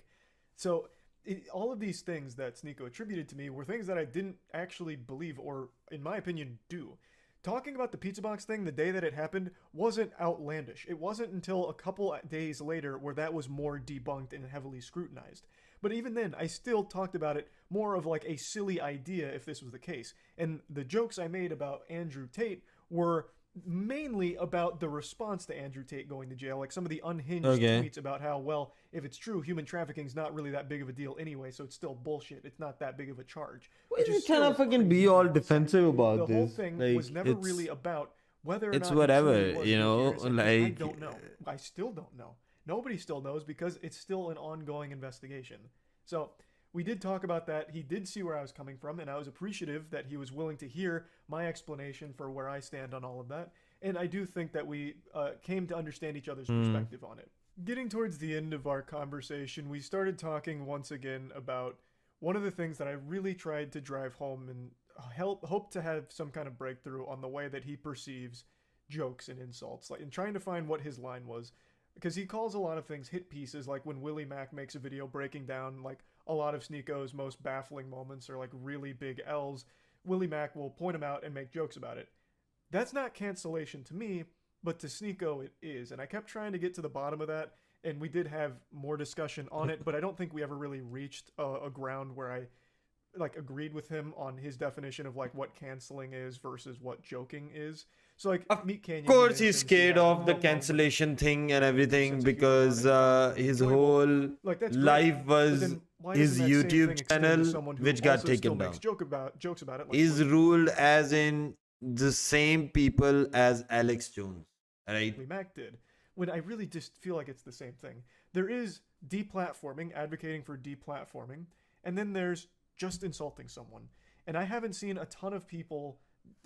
So all of these things that Sneako attributed to me were things that I didn't actually believe or, in my opinion, do. Talking about the pizza box thing the day that it happened wasn't outlandish. It wasn't until a couple days later where that was more debunked and heavily scrutinized. But even then, I still talked about it more of like a silly idea if this was the case. And the jokes I made about Andrew Tate were mainly about the response to Andrew Tate going to jail, like some of the unhinged tweets about how, well, if it's true, human trafficking is not really that big of a deal anyway, so it's still bullshit. It's not that big of a charge. Why you kind of fucking be all defensive about this? The whole thing was never really about whether or it's not whatever, it was you know, like I don't know. I still don't know. Nobody still knows because it's still an ongoing investigation. So we did talk about that. He did see where I was coming from, and I was appreciative that he was willing to hear my explanation for where I stand on all of that. And I do think that we came to understand each other's perspective on it. Getting towards the end of our conversation, we started talking once again about one of the things that I really tried to drive home and hope to have some kind of breakthrough on the way that he perceives jokes and insults, like, and trying to find what his line was. Because he calls a lot of things hit pieces, like when Willie Mack makes a video breaking down like a lot of Sneako's most baffling moments or like really big L's, Willie Mack will point them out and make jokes about it. That's not cancellation to me, but to Sneako it is. And I kept trying to get to the bottom of that, and we did have more discussion on it, but I don't think we ever really reached a ground where I like agreed with him on his definition of like what canceling is versus what joking is. So like Meat Canyon, of course he's scared of the cancellation thing and everything because his whole life was his YouTube channel which got taken down. Jokes about it. Like, he's ruled as in the same people as Alex Jones, right? Mac did, when I really just feel like it's the same thing. There is deplatforming, advocating for deplatforming, and then there's just insulting someone. And I haven't seen a ton of people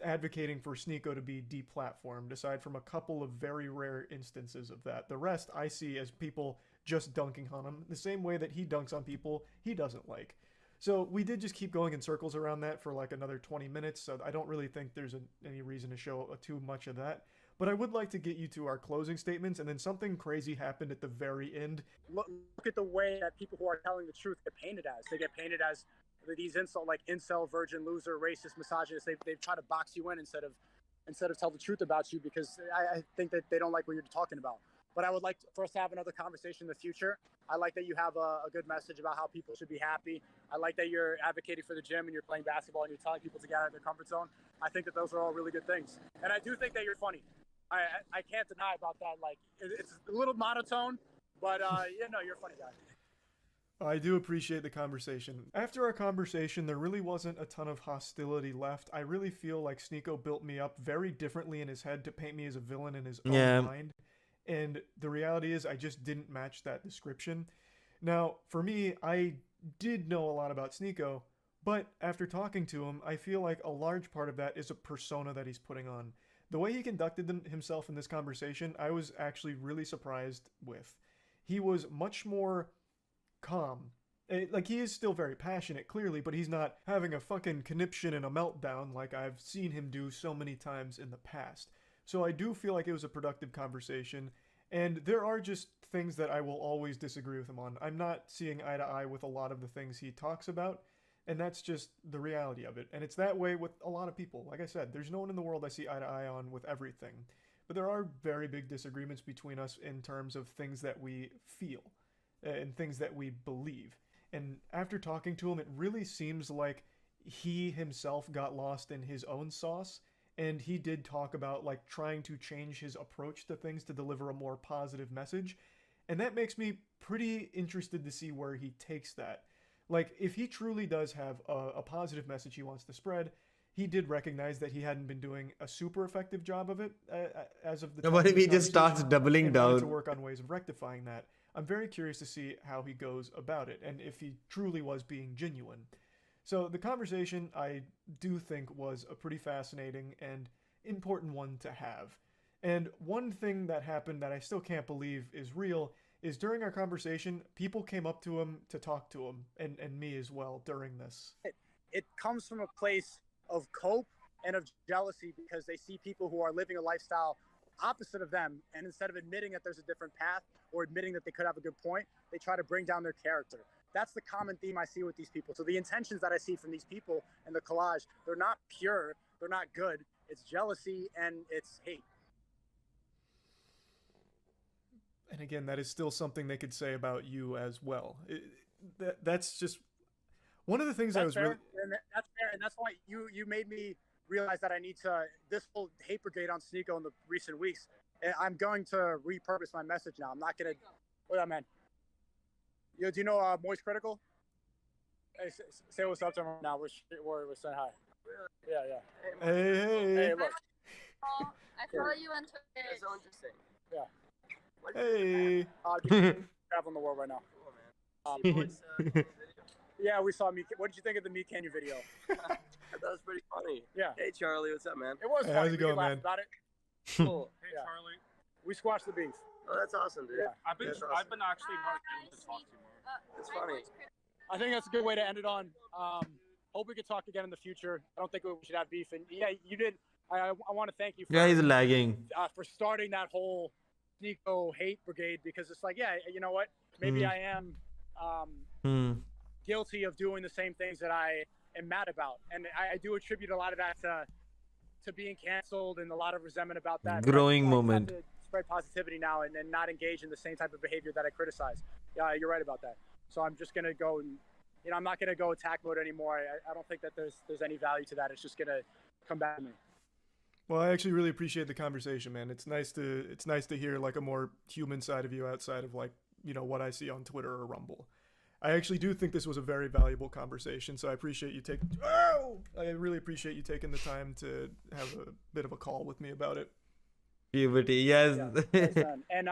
advocating for Sneako to be deplatformed, aside from a couple of very rare instances of that. The rest I see as people just dunking on him, the same way that he dunks on people he doesn't like. So we did just keep going in circles around that for like another 20 minutes, so I don't really think there's any reason to show too much of that. But I would like to get you to our closing statements, and then something crazy happened at the very end. Look at the way that people who are telling the truth get painted as. They get painted as these incel, virgin, loser, racist, misogynist. They try to box you in instead of tell the truth about you, because I think that they don't like what you're talking about. But I would like for us to have another conversation in the future. I like that you have a good message about how people should be happy. I like that you're advocating for the gym and you're playing basketball and you're telling people to get out of their comfort zone. I think that those are all really good things. And I do think that you're funny. I can't deny about that. Like, it's a little monotone, but you're a funny guy. I do appreciate the conversation. After our conversation, there really wasn't a ton of hostility left. I really feel like Sneako built me up very differently in his head to paint me as a villain in his own mind. And the reality is I just didn't match that description. Now, for me, I did know a lot about Sneako, but after talking to him, I feel like a large part of that is a persona that he's putting on. The way he conducted himself in this conversation, I was actually really surprised with. He was much more calm. Like, he is still very passionate, clearly, but he's not having a fucking conniption and a meltdown like I've seen him do so many times in the past. So I do feel like it was a productive conversation, and there are just things that I will always disagree with him on. I'm not seeing eye to eye with a lot of the things he talks about, and that's just the reality of it. And it's that way with a lot of people. Like I said, there's no one in the world I see eye to eye on with everything. But there are very big disagreements between us in terms of things that we feel and things that we believe. And after talking to him, it really seems like he himself got lost in his own sauce. And he did talk about like trying to change his approach to things to deliver a more positive message. And that makes me pretty interested to see where he takes that. Like, if he truly does have a positive message he wants to spread, he did recognize that he hadn't been doing a super effective job of it as of the time. What if he just starts doubling down? To work on ways of rectifying that. I'm very curious to see how he goes about it and if he truly was being genuine. So the conversation, I do think, was a pretty fascinating and important one to have. And one thing that happened that I still can't believe is real is during our conversation, people came up to him to talk to him, and me as well during this. It comes from a place of cope and of jealousy because they see people who are living a lifestyle opposite of them, and instead of admitting that there's a different path or admitting that they could have a good point, they try to bring down their character. That's the common theme I see with these people. So the intentions that I see from these people in the collage, they're not pure, they're not good. It's jealousy and it's hate. And again, that is still something they could say about you as well. That's just one of the things I was fair. really... That's fair, and that's why you made me realize that I need to, this whole hate brigade on Sneako in the recent weeks, I'm going to repurpose my message now. I'm not going to... What up, man? Yo, do you know Moist Critical? Hey, say what's up to him now. We're saying hi. Yeah. Hey. Look. I follow you on Twitter. That's so interesting. Yeah. Hey. Traveling the world right now. Cool, man. Yeah, we saw me. What did you think of the Meat Canyon video? I thought it was pretty funny. Yeah. Hey, Charlie, what's up, man? It was Hey, funny. how's it going, man? About it. Cool. Hey, Charlie. We squashed the beef. Oh, that's awesome, dude. Yeah. I've been actually wanting to talk to you more. It's funny. I think that's a good way to end it on. Hope we could talk again in the future. I don't think we should have beef. And yeah, you did. I want to thank you for, He's lagging. For starting that whole Sneako hate brigade, because it's like, yeah, you know what? Maybe I am guilty of doing the same things that I am mad about. And I do attribute a lot of that to being canceled and a lot of resentment about that. Growing moment. To spread positivity now and not engage in the same type of behavior that I criticize. Yeah, you're right about that. So I'm just going to go and, I'm not going to go attack mode anymore. I don't think that there's any value to that. It's just going to come back to me. Well, I actually really appreciate the conversation, man. It's nice to hear like a more human side of you outside of like, what I see on Twitter or Rumble. I actually do think this was a very valuable conversation, so I appreciate you taking. I really appreciate you taking the time to have a bit of a call with me about it. Puberty, yes. And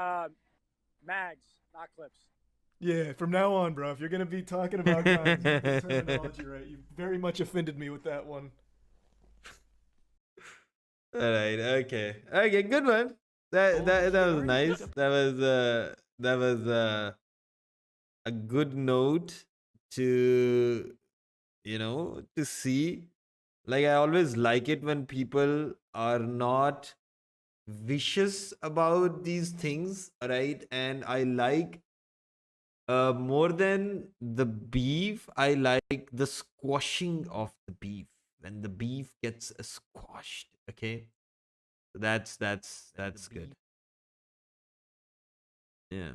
mags, not clips. Yeah, from now on, bro, if you're gonna be talking about guns, get the terminology right. You very much offended me with that one. All right. Okay. Okay. Good one. That was nice. That was a good note to to see. Like, I always like it when people are not vicious about these things, right? And I like more than the beef, I like the squashing of the beef when the beef gets squashed. Okay, that's good. Yeah.